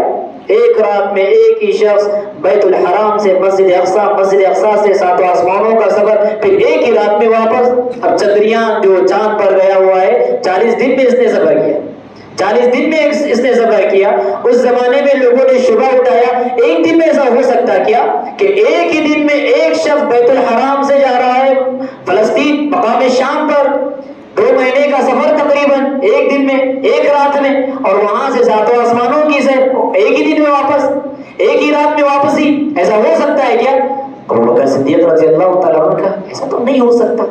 ایک رات میں ایک ہی شخص بیت الحرام سے مسجد اقصی، مسجد اقصی سے ساتوں آسمانوں کا سفر، پھر ایک ہی رات میں واپس. اب چندریان جو چاند پر گیا ہوا ہے، 40 دن میں اس نے سفر کیا، 40 دن میں اس نے سفر کیا. اس زمانے میں لوگوں نے شبہ اٹھایا، ایک دن میں ایسا ہو سکتا کیا کہ ایک ہی دن میں ایک شخص بیت الحرام سے جا رہا ہے فلسطین مقام شام پر، 2 مہینے کا سفر تقریباً ایک دن میں، ایک رات میں، اور وہاں سے ساتوں آسمانوں کی سے ایک ہی دن میں واپس، ایک ہی رات میں واپسی. ایسا ہو سکتا ہے کیا؟ ابوبکر صدیق رضی اللہ تعالیٰ عنہ کا ایسا تو نہیں ہو سکتا.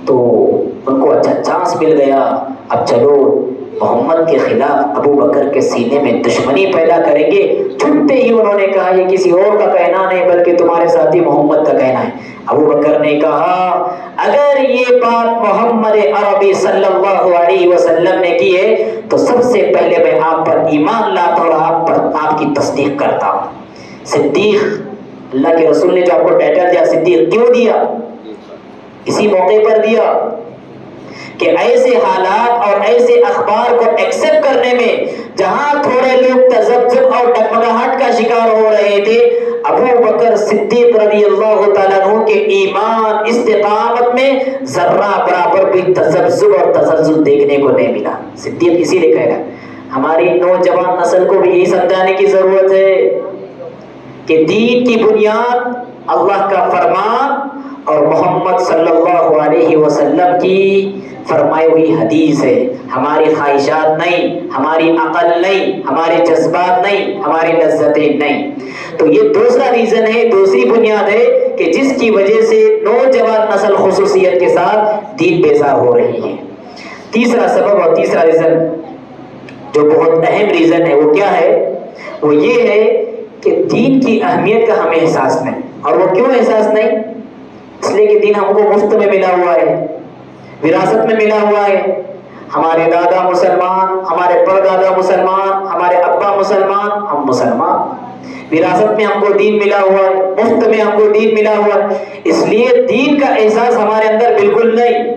تو ان کو اچھا چانس مل گیا. اب چلو محمد کے خلاف ابو بکر کے سینے میں دشمنی پیدا کریں گے. چھٹتے ہی انہوں نے کہا یہ کسی اور کا کہنا نہیں بلکہ تمہارے ساتھی محمد کا کہنا ہے. ابو بکر نے کہا اگر یہ بات محمد عربی صلی اللہ علیہ وسلم نے کی ہے تو سب سے پہلے میں آپ پر ایمان لاتا اور آپ کی تصدیق کرتا ہوں. صدیق، اللہ کے رسول نے جو آپ کو ٹائٹل دیا صدیق کیوں دیا؟ اسی موقع پر دیا کہ ایسے حالات اور ایسے اخبار کو ایکسپٹ کرنے میں جہاں تھوڑے لوگ تذبذب اور ڈگمگاہٹ کا شکار ہو رہے تھے، ابو بکر صدیق رضی اللہ تعالیٰ عنہ کے ایمان استقامت میں ذرہ برابر بھی تذبذب اور تزلزل دیکھنے کو نہیں ملا. صدیق اسی لیے کہہ رہا ہے ہماری نوجوان نسل کو بھی یہی سمجھانے کی ضرورت ہے کہ دین کی بنیاد اللہ کا فرمان اور محمد صلی اللہ علیہ وسلم کی فرمائی ہوئی حدیث ہے. ہماری خواہشات نہیں، ہماری عقل نہیں، ہمارے جذبات نہیں، ہماری لذتیں نہیں. تو یہ دوسرا ریزن ہے، دوسری بنیاد ہے کہ جس کی وجہ سے نوجوان نسل خصوصیت کے ساتھ دین بیزار ہو رہی ہے. تیسرا سبب اور تیسرا ریزن جو بہت اہم ریزن ہے وہ کیا ہے؟ وہ یہ ہے کہ دین کی اہمیت کا ہمیں احساس نہیں. اور وہ کیوں احساس نہیں؟ اس لیے کہ دین ہم کو مفت میں ملا ہوا ہے، وراثت میں ملا ہوا ہے. ہمارے دادا مسلمان، ہمارے پردادا مسلمان، ہمارے ابا مسلمان، ہم مسلمان. وراثت میں ہم کو دین ملا ہوا ہے، مفت میں ہم کو دین ملا ہوا ہے، اس لیے دین کا احساس ہمارے اندر بالکل نہیں۔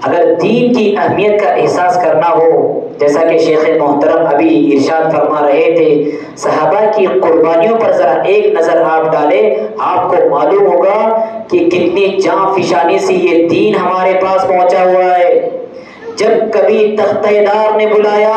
اگر دین کی اہمیت کا احساس کرنا ہو، جیسا کہ شیخ محترم ابھی ارشاد فرما رہے تھے، صحابہ کی قربانیوں پر ذرا ایک نظر آپ ڈالیں، آپ کو معلوم ہوگا کہ کتنی جاں فشانی سے یہ دین ہمارے پاس پہنچا ہوا ہے۔ جب کبھی تختہ دار نے بلایا،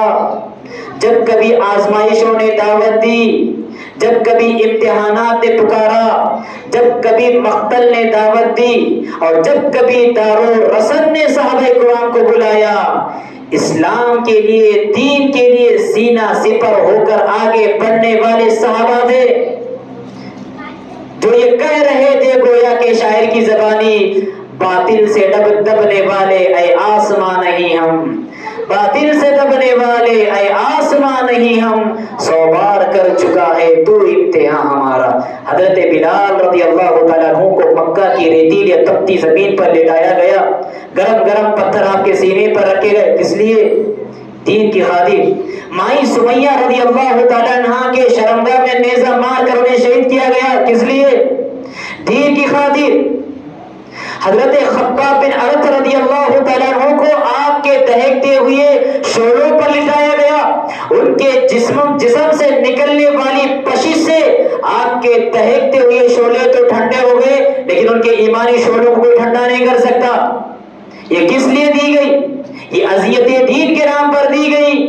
جب کبھی آزمائشوں نے دعوت دی، جب کبھی امتحانات نے پکارا، جب کبھی مقتل نے دعوت دی، اور جب کبھی دارالرسل نے صحابہ کرام کو بلایا، اسلام کے لیے، دین کے لیے سینہ سپر ہو کر آگے بڑھنے والے صحابہ تھے، جو یہ کہہ رہے تھے گویا کہ شاعر کی زبانی، باطل سے دبنے والے اے آسمان نہیں ہم، باطل سے دبنے والے اے آسمان نہیں ہم، سو بار کر چکا ہے تو امتحان ہمارا۔ حضرت بلال رضی اللہ تعالیٰ عنہ کو مکہ کی ریتیل یا تپتی زمین پر لٹایا گیا، گرم گرم پتھر آپ کے سینے پر رکھے گئے، کس لیے؟ دین کی خاطر۔ مائی سمیہ رضی اللہ تعالیٰ عنہ کے شرمگاہ میں نیزہ مار کر انہیں شہید کیا گیا، کس لیے؟ دین کی خاطر۔ حضرت خباب بن ارت رضی اللہ تعالیٰ عنہ کو آگ کے دہکتے ہوئے شعلوں پر لٹایا گیا، ان کے جسم سے نکلنے والی پشش سے آگ کے دہکتے ہوئے شعلے تو ٹھنڈے ہو گئے، لیکن ان کے ایمانی شعلوں کو کوئی ٹھنڈا نہیں کر سکتا۔ یہ کس لیے دی گئی؟ یہ اذیت دین کے نام پر دی گئی۔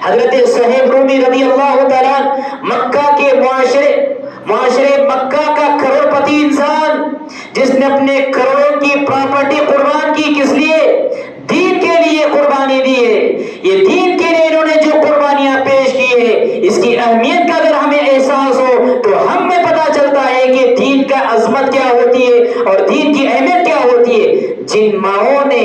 حضرت صہیب رومی رضی اللہ تعالیٰ مکہ کے معاشرے مکہ کا کروڑ پتی انسان، جس نے اپنے کروڑوں کی پراپرٹی قربان کی، کس لیے؟ دین کے لیے قربانی دی ہے۔ یہ دین کے لیے انہوں نے جو قربانیاں پیش کی ہے، اس کی اہمیت کا اگر ہمیں احساس ہو تو ہم میں پتہ چلتا ہے کہ دین کا عظمت کیا ہوتی ہے اور دین کی اہمیت کیا ہوتی ہے۔ جن ماؤں نے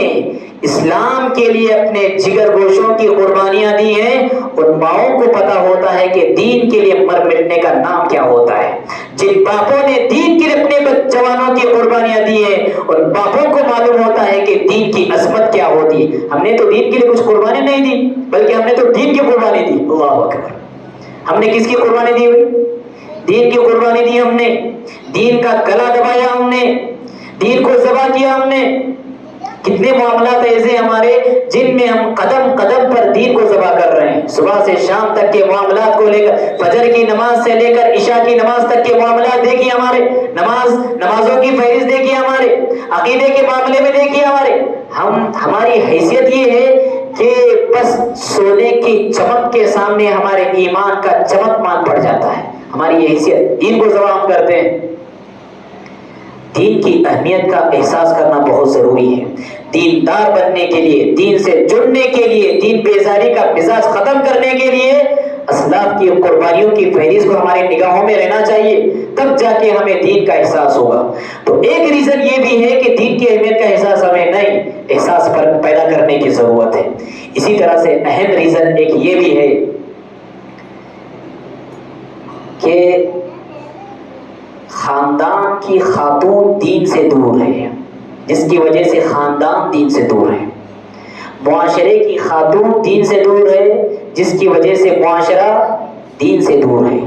اسلام کے لیے اپنے جگر گوشوں کی قربانیاں دی ہیں، ان ماؤں کو پتہ ہوتا ہے کہ دین کے لیے مر مٹنے کا نام کیا ہوتا ہے۔ جن باپوں نے دین کے لیے اپنے جوانوں کی قربانیاں دی ہیں، ان باپوں کو معلوم ہوتا ہے کہ دین کی عظمت کیا ہوتی ہے۔ ہم نے تو دین کے لیے کچھ قربانی نہیں دی، بلکہ ہم نے تو دین کی قربانی دی۔ اللہ اکبر۔ ہم نے کس کی قربانی دی ہوئی؟ دین کی قربانی دی ہم نے، دین کا گلا دبایا ہم نے، دین کو ذبح کیا ہم نے۔ کتنے معاملات ایسے ہمارے جن میں ہم قدم قدم پر دین کو ذبح کر رہے ہیں، صبح سے شام تک کے معاملات کو لے کر، فجر کی نماز سے لے کر عشاء کی نماز تک کے معاملات دیکھیے ہمارے، نمازوں کی فہرست دیکھیے ہمارے، عقیدے کے معاملے میں دیکھیے ہمارے۔ ہماری حیثیت یہ ہے کہ بس سونے کی چمک کے سامنے ہمارے ایمان کا چمکمان پڑ جاتا ہے، ہماری یہ حیثیت، دین کو ذبح ہم کرتے ہیں۔ دین کی اہمیت کا احساس کرنا بہت ضروری ہے۔ دیندار بننے کے لیے، دین سے جڑنے کے لیے، دین بیزاری کا مزاج ختم کرنے کے لیے اسلاف کی قربانیوں کی فہرست کو ہماری نگاہوں میں رہنا چاہیے، تب جا کے ہمیں دین کا احساس ہوگا۔ تو ایک ریزن یہ بھی ہے کہ دین کی اہمیت کا احساس ہمیں نہیں، احساس پیدا کرنے کی ضرورت ہے۔ اسی طرح سے اہم ریزن ایک یہ بھی ہے کہ خاندان کی خاتون دین سے دور ہے، جس کی وجہ سے خاندان دین سے دور ہے۔ معاشرے کی خاتون دین سے دور ہے، جس کی وجہ سے معاشرہ دین سے دور ہے۔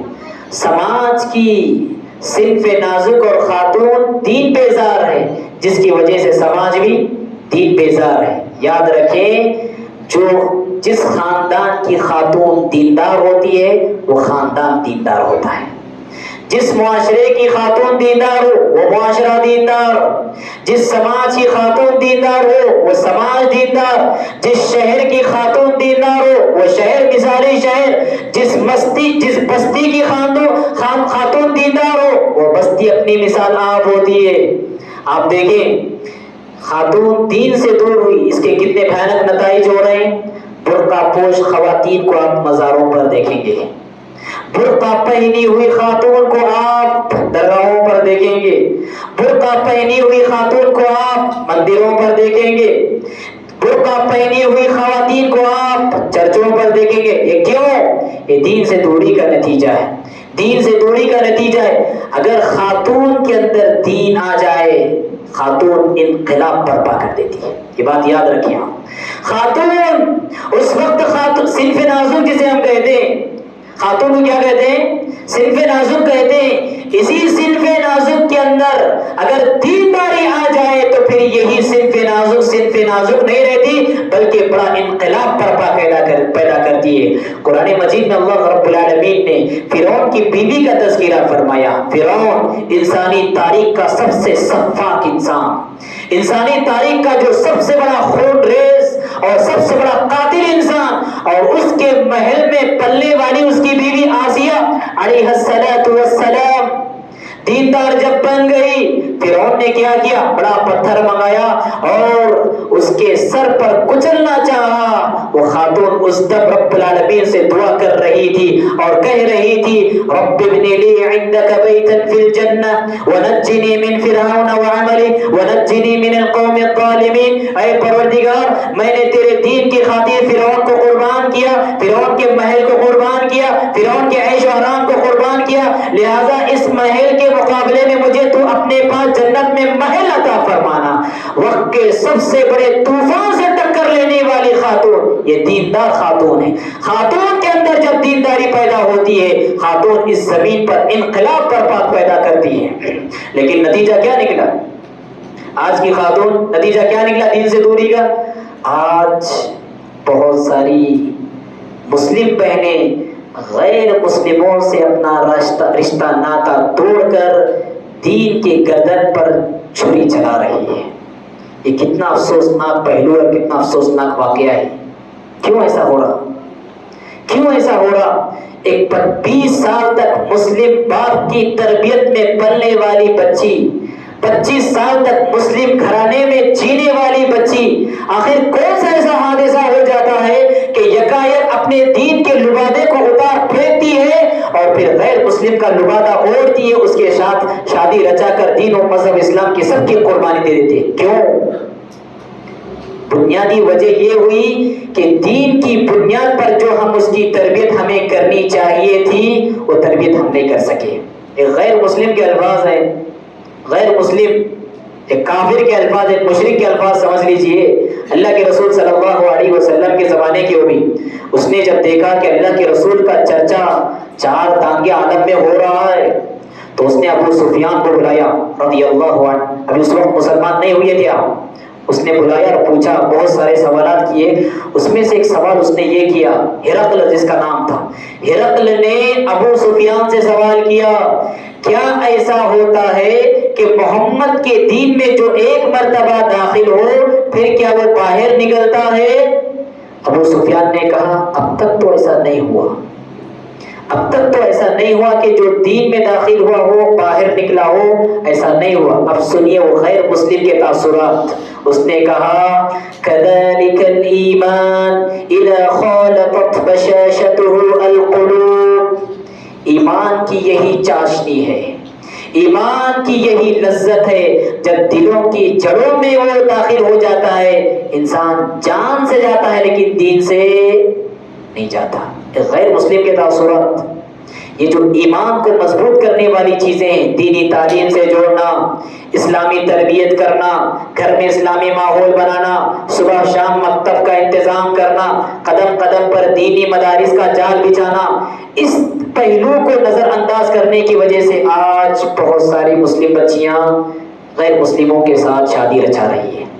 سماج کی صنف نازک اور خاتون دین بیزار ہے، جس کی وجہ سے سماج بھی دین بیزار ہے۔ یاد رکھیں، جس خاندان کی خاتون دیندار ہوتی ہے وہ خاندان دیندار ہوتا ہے۔ جس معاشرے کی خاتون دیندار ہو وہ معاشرہ دیندار، جس سماج کی خاتون دیندار ہو وہ سماج دیندار، جس شہر کی خاتون دیندار ہو وہ شہر مثالی شہر، جس بستی کی خاتون دیندار ہو وہ بستی اپنی مثال آپ ہوتی ہے۔ آپ دیکھیں، خاتون دین سے دور ہوئی، اس کے کتنے بھیانک نتائج ہو رہے ہیں۔ برقع پوش خواتین کو آپ مزاروں پر دیکھیں گے، برقع پہنی ہوئی خاتون کو آپ درگاہوں پر دیکھیں گے، برقع پہنی ہوئی خاتون کو آپ مندروں پر دیکھیں گے، برقع پہنی ہوئی خواتین کو آپ چرچوں پر دیکھیں گے۔ یہ کیوں؟ یہ دین سے دوری کا نتیجہ ہے، دین سے دوری کا نتیجہ ہے۔ اگر خاتون کے اندر دین آ جائے، خاتون انقلاب برپا کر دیتی ہے۔ یہ بات یاد رکھیں آپ۔ خاتون اس وقت صنف نازک جسے ہم کہتے ہیں، خاتون کو کیا کہتے ہیں؟ صنف نازک کہتے ہیں۔ اسی صنف نازک کے اندر اگر دینداری آ جائے تو پھر یہی صنف نازک نہیں رہتی، بلکہ بڑا انقلاب برپا پیدا کرتی ہے۔ قرآن مجید میں اللہ رب العالمین نے فرعون کی بیوی کا تذکرہ فرمایا۔ فرعون انسانی تاریخ کا سب سے سفاک انسان، انسانی تاریخ کا جو سب سے بڑا خون ریز اور سب سے بڑا قاتل انسان، اور اس کے محل میں پلنے والی اس کی بیوی آسیہ علیہ السلام دیندار جب بن گئی، فرعون نے کیا کیا؟ بڑا پتھر منگایا اور اس کے سر پر کچلنا چاہا۔ وہ خاتون اس دم رب العالمین سے دعا کر رہی تھی اور کہہ رہی تھی رب ابن لی عندک بیتا فی الجنہ ونجنی من فرعون وعملی ونجنی من القوم الظالمین۔ اے پروردگار، میں نے تیرے دین کی خاطر فرعون کو قربان کیا، فرعون کے محل کو قربان کیا، فرعون کے عیش و آرام کو قربان کیا، لہذا اس محل کے مقابلے میں مجھے تو اپنے پاس جنت میں محل عطا فرمانا۔ وقت کے سب سے بڑے طوفان سے ٹکر لینے والی خاتون یہ دیندار خاتون ہے۔ خاتون کے اندر جب دینداری پیدا ہوتی ہے، خاتون اس زمین پر انقلاب برپا پیدا کرتی ہے۔ لیکن نتیجہ کیا نکلا؟ آج کی خاتون نتیجہ کیا نکلا دین سے دوری کا؟ آج بہت ساری مسلم بہنیں غیر مسلموں سے اپنا رشتہ ناتا توڑ کر دین کے گردن پر چھری چلا رہی ہے۔ یہ کتنا افسوسناک پہلو اور کتنا افسوسناک واقعہ ہے۔ کیوں ایسا ہو رہا؟ کیوں ایسا ہو رہا؟ ایک 20 سال تک مسلم باپ کی تربیت میں پلنے والی بچی، 25 سال تک مسلم گھرانے میں جینے والی بچی، آخر کون سا ایسا حادثہ ہو جاتا ہے کہ یکایک اپنے دین کے لبادے کو اتار پھینکتی ہے اور پھر غیر مسلم کا لبادہ اوڑھتی ہے، اس کے ساتھ شادی رچا کر دین و مذہب اسلام کی سب کی قربانی دے دیتی ہے؟ کیوں؟ بنیادی وجہ یہ ہوئی کہ دین کی بنیاد پر جو ہم اس کی تربیت ہمیں کرنی چاہیے تھی وہ تربیت ہم نہیں کر سکے۔ ایک غیر مسلم کے الفاظ ہیں، غیر مسلم ایک کافر کے الفاظ، ایک مشرک کے الفاظ سمجھ لیجئے۔ اللہ کے رسول صلی اللہ علیہ وسلم کے زمانے کی ہوئی، اس نے جب دیکھا کہ اللہ کے رسول کا چرچا 4 دانگے عالم میں ہو رہا ہے تو اس نے ابو سفیان کو بلایا رضی اللہ عنہ۔ ابھی اس وقت مسلمان نہیں ہوئے تھے آپ، اس نے بلایا اور پوچھا، بہت سارے سوالات کیے۔ اس میں سے ایک سوال اس نے یہ کیا، ہرقل جس کا نام تھا، ہرقل نے ابو سفیان سے سوال کیا، کیا ایسا ہوتا ہے کہ محمد کے دین میں جو ایک مرتبہ داخل ہو پھر کیا وہ باہر نکلتا ہے؟ ابو سفیان نے کہا اب تک تو ایسا نہیں ہوا، اب تک تو ایسا نہیں ہوا کہ جو دین میں داخل ہوا ہو باہر نکلا ہو، ایسا نہیں ہوا۔ اب سنیے وہ غیر مسلم کے تاثرات۔ اس نے کہا كذلك الإيمان إذا خالطت بشاشته القلوب، ایمان کی یہی چاشنی ہے، ایمان کی یہی لذت ہے، جب دلوں کی جڑوں میں وہ داخل ہو جاتا ہے انسان جان سے جاتا ہے لیکن دین سے نہیں جاتا۔ غیر مسلم کے تاثرات، یہ جو ایمان کو مضبوط کرنے والی چیزیں ہیں، دینی تعلیم سے جوڑنا، اسلامی تربیت کرنا، گھر میں اسلامی ماحول بنانا، صبح شام مکتب کا انتظام کرنا، قدم قدم پر دینی مدارس کا جال بچھانا، اس پہلو کو نظر انداز کرنے کی وجہ سے آج بہت ساری مسلم بچیاں غیر مسلموں کے ساتھ شادی رچا رہی ہیں۔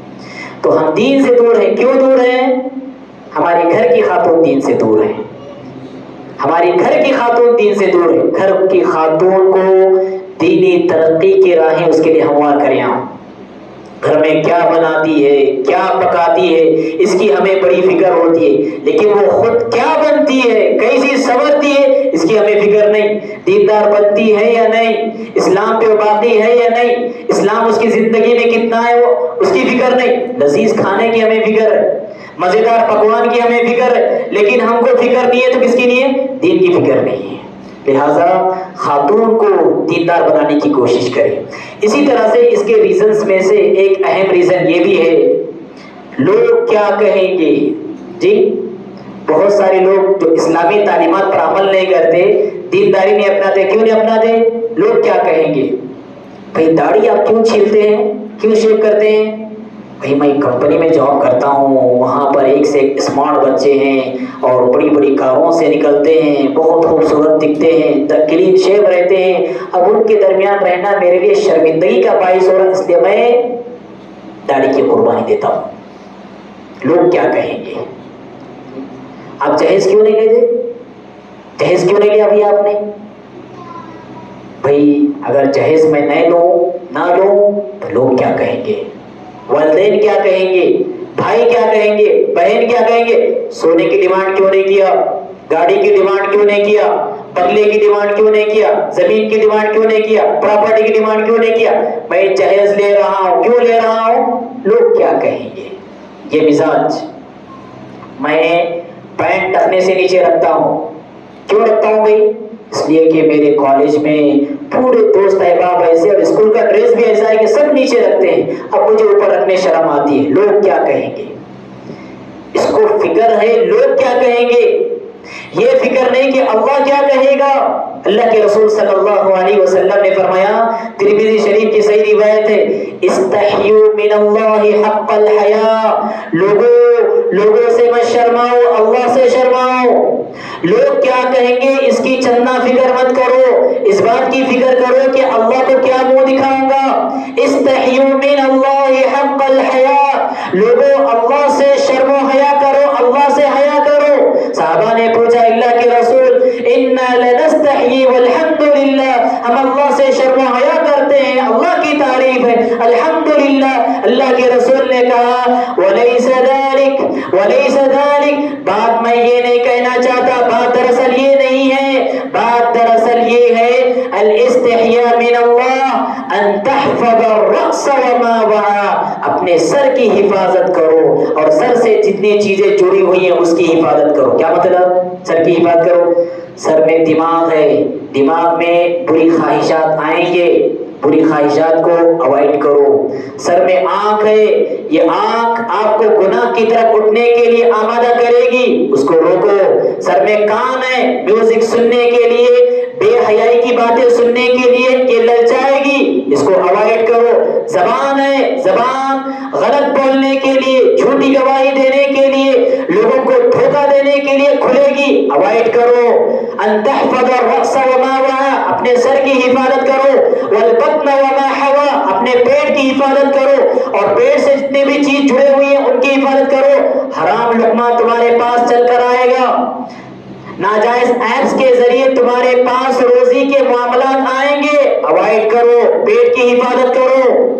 تو ہم دین سے دور ہیں۔ کیوں دور ہیں؟ ہماری گھر کی خاتون دین سے دور ہیں، ہماری گھر کی خاتون دین سے دور ہے۔ گھر کی خاتون کو دینی ترقی کی راہیں اس کے لیے ہموار کریں۔ گھر میں کیا بناتی ہے، کیا پکاتی ہے، اس کی ہمیں بڑی فکر ہوتی ہے، لیکن وہ خود کیا بنتی ہے، کیسی سنورتی ہے، اس کی ہمیں فکر نہیں۔ دیندار بنتی ہے یا نہیں، اسلام پہ باقی ہے یا نہیں، اسلام اس کی زندگی میں کتنا ہے وہ اس کی فکر نہیں۔ لذیذ کھانے کی ہمیں فکر ہے، مزیدار پکوان کی ہمیں فکر ہے، لیکن ہم کو فکر نہیں ہے تو کس کی نہیں ہے؟ دین کی فکر نہیں ہے۔ لہٰذا خاتون کو دیندار بنانے کی کوشش کریں۔ اسی طرح سے اس کے ریزنز میں سے ایک اہم ریزن یہ بھی ہے، لوگ کیا کہیں گے۔ جی بہت سارے لوگ جو اسلامی تعلیمات پر عمل نہیں کرتے، دینداری نہیں اپناتے، کیوں نہیں اپناتے؟ لوگ کیا کہیں گے۔ بھئی داڑھی آپ کیوں چھیلتے ہیں، کیوں شیو کرتے ہیں؟ بھائی میں کمپنی میں جاب کرتا ہوں، وہاں پر ایک سے ایک اسمارٹ بچے ہیں اور بڑی بڑی کاروں سے نکلتے ہیں، بہت خوبصورت دکھتے ہیں، کلین شیو رہتے ہیں، اب ان کے درمیان رہنا میرے لیے شرمندگی کا باعث ہو رہا ہے، اس لیے میں داڑھی کی قربانی دیتا ہوں۔ لوگ کیا کہیں گے؟ آپ جہیز کیوں نہیں لیتے؟ جہیز کیوں نہیں لیا ابھی آپ نے؟ بھائی اگر جہیز میں نہ لوں تو لوگ کیا کہیں گے؟ والدین کیا کہیں گے؟ بھائی کیا کہیں گے؟ بہن کیا کہیں گے؟ سونے کی ڈیمانڈ کیوں نہیں کیا؟ گاڑی کی ڈیمانڈ کیوں نہیں کیا؟ بنگلے کی ڈیمانڈ کیوں نہیں کیا؟ زمین کی ڈیمانڈ کیوں نہیں کیا؟ پراپرٹی کی ڈیمانڈ کیوں نہیں کیا؟ میں جہیز لے رہا ہوں، کیوں لے رہا ہوں؟ لوگ کیا کہیں گے؟ یہ مزاج میں پینٹ ٹکنے سے نیچے رکھتا ہوں، کیوں رکھتا ہوں بھائی؟ اس لیے کہ میرے کالج میں پورے دوست احباب ایسے، اور اسکول کا ڈریس بھی ایسا ہے کہ سب نیچے رکھتے ہیں، اب مجھے اوپر رکھنے شرم آتی ہے، لوگ کیا کہیں گے؟ اس کو فکر ہے لوگ کیا کہیں گے، یہ فکر نہیں کہ اللہ کیا کہے گا۔ اللہ کے رسول صلی اللہ علیہ وسلم نے فرمایا، ترمذی شریف کی صحیح روایت ہے، استحیوا من اللہ حق الحیاء، لوگوں سے مت شرماؤ، اللہ سے شرماؤ۔ لوگ کیا کہیں گے اس کی چندہ فکر مت کرو، اس بات کی فکر کرو کہ اللہ کو کیا منہ دکھاؤں گا۔ استحیوا من اللہ حق الحیاء، لوگوں اللہ سے شرم و حیا کرو، اللہ سے حیا کرو۔ صحابہ نے پوچھا، اللہ کے رسول انا لنستحیی والحمد للہ، ہم اللہ سے شرم و حیا کرتے ہیں، اللہ کی تعریف ہے، الحمدللہ۔ اللہ کے رسول نے کہا، ولیس ذلک، بات میں یہ نہیں کہنا چاہتا، بات دراصل یہ نہیں ہے، بات دراصل یہ ہے، الاستحیاء من اللہ ان تحفظ الرأس وما وعى، اپنے سر کی حفاظت کرو اور سر سے جتنی چیزیں جڑی ہوئی ہیں اس کی حفاظت کرو۔ کیا مطلب؟ سر کی حفاظت کرو، سر میں دماغ ہے، دماغ میں بری خواہشات آئیں گے، بری خواہشات کو اوائڈ کرو۔ سر میں آنکھ ہے، یہ آنکھ آپ کو گناہ کی طرف اٹھنے کے لیے آمادہ کرے گی، اس کو روکو۔ سر میں کان ہے، میوزک سننے کے لیے، بے حیائی کی باتیں سننے کے لیے یہ للچائے گی، اس کو اوائڈ کرو۔ زبان ہے، زبان غلط بولنے کے لیے، جھوٹی گواہی دینے کے لیے، لوگوں کو دھوکہ دینے کے لیے کھلے گی، اوائڈ کرو۔ ان تحفظ الرأس وما وعى، اپنے سر کی حفاظت کرو۔ والبطن وما حوى، اپنے پیٹ کی حفاظت کرو اور پیٹ سے جتنے بھی چیز جڑے ہوئی ہیں ان کی حفاظت کرو۔ حرام لقمہ تمہارے پاس چل کر آئے گا، ناجائز ایپس کے ذریعے تمہارے پاس روزی کے معاملات آئیں گے، اوائڈ کرو، پیٹ کی حفاظت کرو۔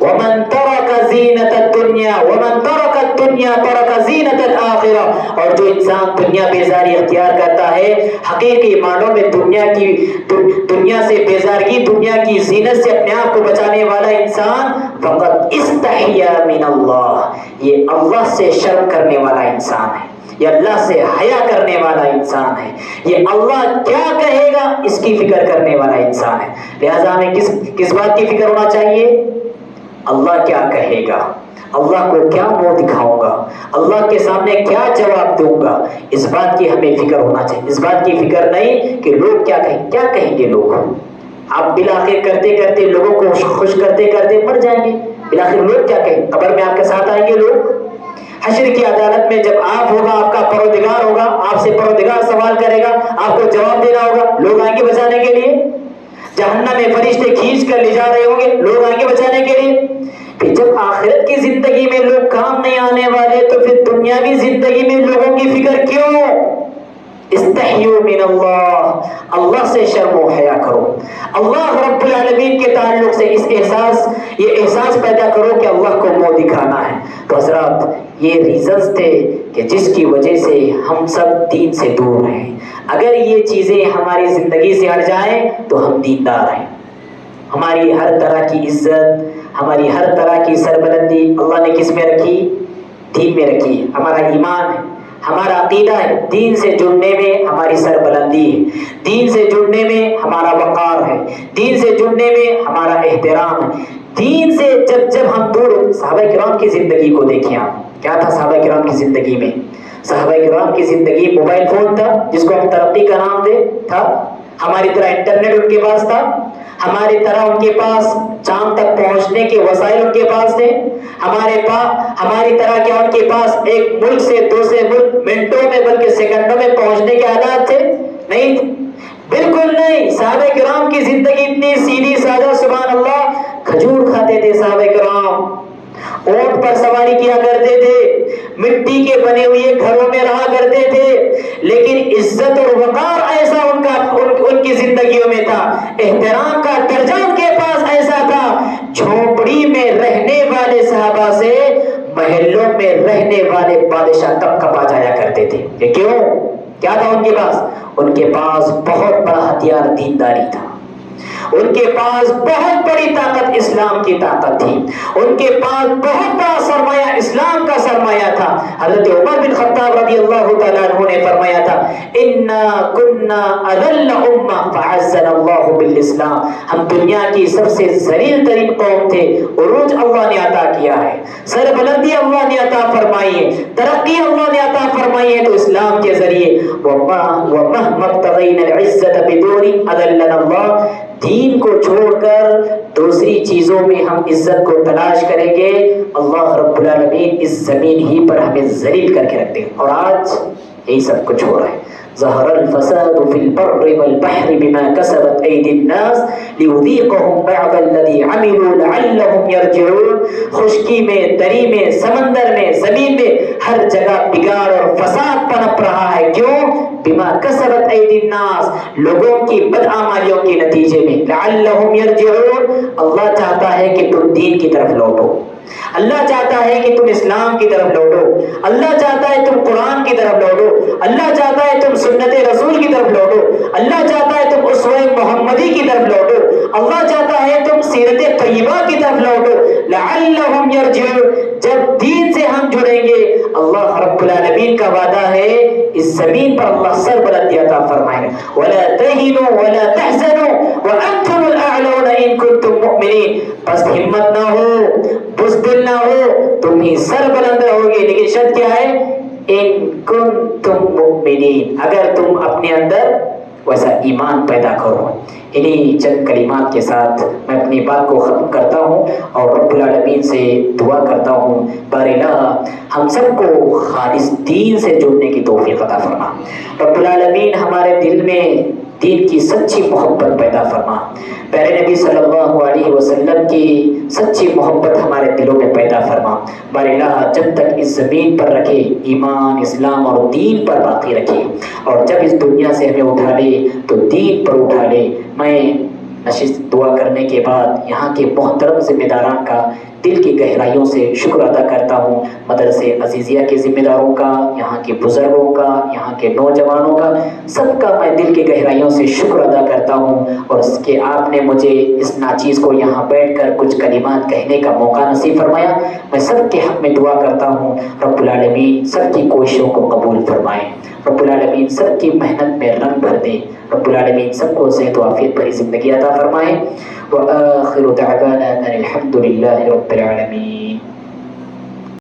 ومن ترک زینت الدنیا ومن ترک الدنیا ترک زینت الآخرہ، اور جو انسان دنیا بیزاری اختیار کرتا ہے، حقیقی معنوں میں دنیا سے بیزارگی، دنیا کی زینت سے اپنے آپ کو بچانے والا انسان، فقط استحیا من اللہ، یہ اللہ سے شرم کرنے والا انسان ہے، یہ اللہ سے حیا کرنے والا انسان ہے، یہ اللہ کیا کہے گا اس کی فکر کرنے والا انسان ہے۔ لہذا ہمیں کس بات کی فکر ہونا چاہیے؟ اللہ کیا کہے گا، اللہ کو کیا منہ دکھاؤں گا، اللہ کے سامنے کیا جواب دوں گا، اس بات کی ہمیں فکر ہونا چاہیے۔ اس بات کی فکر نہیں کہ لوگ کیا کہیں گے لوگ۔ آپ بالآخر کرتے کرتے لوگوں کو خوش کرتے کرتے مر جائیں گے، بالآخر لوگ کیا کہیں گے؟ قبر میں آپ کے ساتھ آئیں گے لوگ، حشر کی عدالت میں جب آپ ہوگا، آپ کا پروردگار ہوگا، آپ سے پروردگار سوال کرے گا، آپ کو جواب دینا ہوگا، لوگ آئیں گے بچانے کے لیے۔ جہنم میں فرشتے کھینچ کر لے جا رہے ہوں گے، لوگ آئیں گے بچانے کے لیے۔ پھر جب آخرت کی زندگی میں لوگ کام نہیں آنے والے تو پھر دنیاوی زندگی میں لوگوں کی فکر کیوں؟ استحیوا من اللہ، اللہ سے شرم و حیا کرو، اللہ رب العالمین کے تعلق سے یہ احساس پیدا کرو کہ اللہ کو منہ دکھانا ہے۔ تو حضرات یہ ریزنز تھے کہ جس کی وجہ سے ہم سب دین سے دور ہیں۔ اگر یہ چیزیں ہماری زندگی سے ہٹ جائیں تو ہم دیندار ہیں، ہماری ہر طرح کی عزت، ہماری ہر طرح کی سربلندی اللہ نے کس میں رکھی؟ دین میں رکھی۔ ہمارا ایمان ہے، ہمارا عقیدہ ہے، دین سے جڑنے میں ہماری سربلندی ہے، دین سے جڑنے میں ہمارا وقار ہے، دین سے جڑنے میں ہمارا احترام ہے۔ دین سے جب ہم دور، صحابہ کرام کی زندگی کو دیکھیں آپ، کیا تھا صحابہ کرام کی زندگی میں؟ صحابہ کرام کی زندگی موبائل فون تھا جس کو ہم ترقی کا نام دے تھا، ہماری طرح انٹرنیٹ ان کے پاس تھا، ہماری طرح ان کے پاس چاند تک پہنچنے کے وسائل ان کے پاس تھے، ہماری طرح کیا ان کے پاس ایک ملک سے دوسرے ملک منٹوں میں بلکہ سیکنڈوں میں پہنچنے کے آلات تھے؟ نہیں تھے، بالکل نہیں۔ صحابہ کرام کی زندگی اتنی سیدھی سادہ، سبحان اللہ، کھجور کھاتے تھے صحابہ کرام، اونٹ پر سواری کیا کرتے تھے، مٹی کے بنے ہوئے گھروں میں رہا کرتے تھے، لیکن عزت اور وقار ایسا ان کی زندگیوں میں تھا، احترام کا درجہ ان کے پاس ایسا تھا، جھونپڑی میں رہنے والے صحابہ سے محلوں میں رہنے والے بادشاہ تک کپا جایا کرتے تھے۔ یہ کیوں؟ کیا تھا ان کے پاس؟ ان کے پاس بہت بڑا ہتھیار دینداری تھا، ان کے پاس بہت بڑی طاقت اسلام کی طاقت تھی، ان کے پاس بہت بڑا سرمایہ اسلام کا سرمایہ تھا۔ حضرت عمر بن خطاب رضی اللہ تعالیٰ عنہ نے فرمایا تھا، اِنَّا كُنَّا أَذَلَّ أُمَّةٍ فَعَزَّنَا اللَّهُ بِالْإِسْلَامِ، ہم دنیا کی سب سے ذلیل ترین قوم تھے، عروج اللہ نے عطا کیا ہے، سربلندی اللہ نے عطا فرمائی ہے، ترقی اللہ نے عطا فرمائی ہے تو اسلام کے ذریعے۔ وَمَهْمَا ابْتَغَيْنَا الْعِزَّةَ بِدُونِ أَذَلَّنَا اللَّهُ، دین کو چھوڑ کر دوسری چیزوں میں ہم عزت کو تلاش کریں گے، اللہ رب العالمین اس زمین ہی پر ہمیں ذلیل کر کے رکھ دے۔ اور آج یہی سب کچھ ہو رہا ہے۔ ظہر الفساد فی البر والبحر بما کسبت ایدی الناس لیذیقہم بعض الذی عملوا لعلہم یرجعون، خشکی میں، تری میں، سمندر میں، زمین میں، ہر جگہ بگاڑ اور فساد پنپ رہا ہے۔ کیوں؟ بما کسبت ایدی الناس، لوگوں کی بدعمالیوں کے نتیجے میں۔ لعلہم یرجعون، اللہ چاہتا ہے کہ تم دین کی طرف لوٹو، اللہ چاہتا ہے کہ تم اسلام کی طرف لوٹو، اللہ چاہتا ہے تم قرآن کی طرف لوٹو، اللہ چاہتا ہے تم سنت رسول کی طرف لوٹو، اللہ چاہتا ہے تم اسوہ محمدی کی طرف لوٹو، اللہ چاہتا ہے تم سیرت طیبہ کی طرف لوٹو۔ لعلہم یرجعون، جب دین سے ہم جڑیں گے، اللہ رب العالمین کا وعدہ ہے اس زمین پر اللہ سربلندی عطا فرمائے گا۔ وَلَا تَهِنُوا وَلَا تَحْزَنُوا وَأَنْتُمُ الْأَعْلَوْنَ إِن كُنتُم مُؤْمِنِينَ، بس ہمت نہ ہو، بزدل نہ ہو، تم ہی سربلند رہو گے، لیکن شرط کیا ہے؟ ان کنتم مؤمنین، اگر تم اپنے اندر ویسا ایمان پیدا کرو۔ انہی چند کلمات کے ساتھ میں اپنی بات کو ختم کرتا ہوں اور رب العالمین سے دعا کرتا ہوں، بار الہ ہم سب کو خالص دین سے جڑنے کی توفیق عطا فرما۔ رب العالمین ہمارے دل میں دین کی سچی محبت پیدا فرما، پیارے نبی صلی اللہ علیہ وسلم کی سچی محبت ہمارے دلوں میں پیدا فرما۔ بار الہ جب تک اس زمین پر رکھے، ایمان، اسلام اور دین پر باقی رکھے، اور جب اس دنیا سے ہمیں اٹھا لے تو دین پر اٹھا لے۔ میں نشست دعا کرنے کے بعد یہاں کے محترم ذمہ داران کا دل کی گہرائیوں سے شکر ادا کرتا ہوں، مدرسے عزیزیہ کے ذمہ داروں کا، یہاں کے بزرگوں کا، یہاں کے نوجوانوں کا، سب کا میں دل کی گہرائیوں سے شکر ادا کرتا ہوں، اور اس کے آپ نے مجھے اس ناچیز کو یہاں بیٹھ کر کچھ کلمات کہنے کا موقع نصیب فرمایا۔ میں سب کے حق میں دعا کرتا ہوں، رب العالمین سب کی کوششوں کو قبول فرمائے، رب العالمین سب کی محنت میں رنگ بھر دے، رب العالمین سب کو صحت و عافیت بھری زندگی عطا فرمائے۔ وآخر دعوانا ان الحمد للہ رب العالمین۔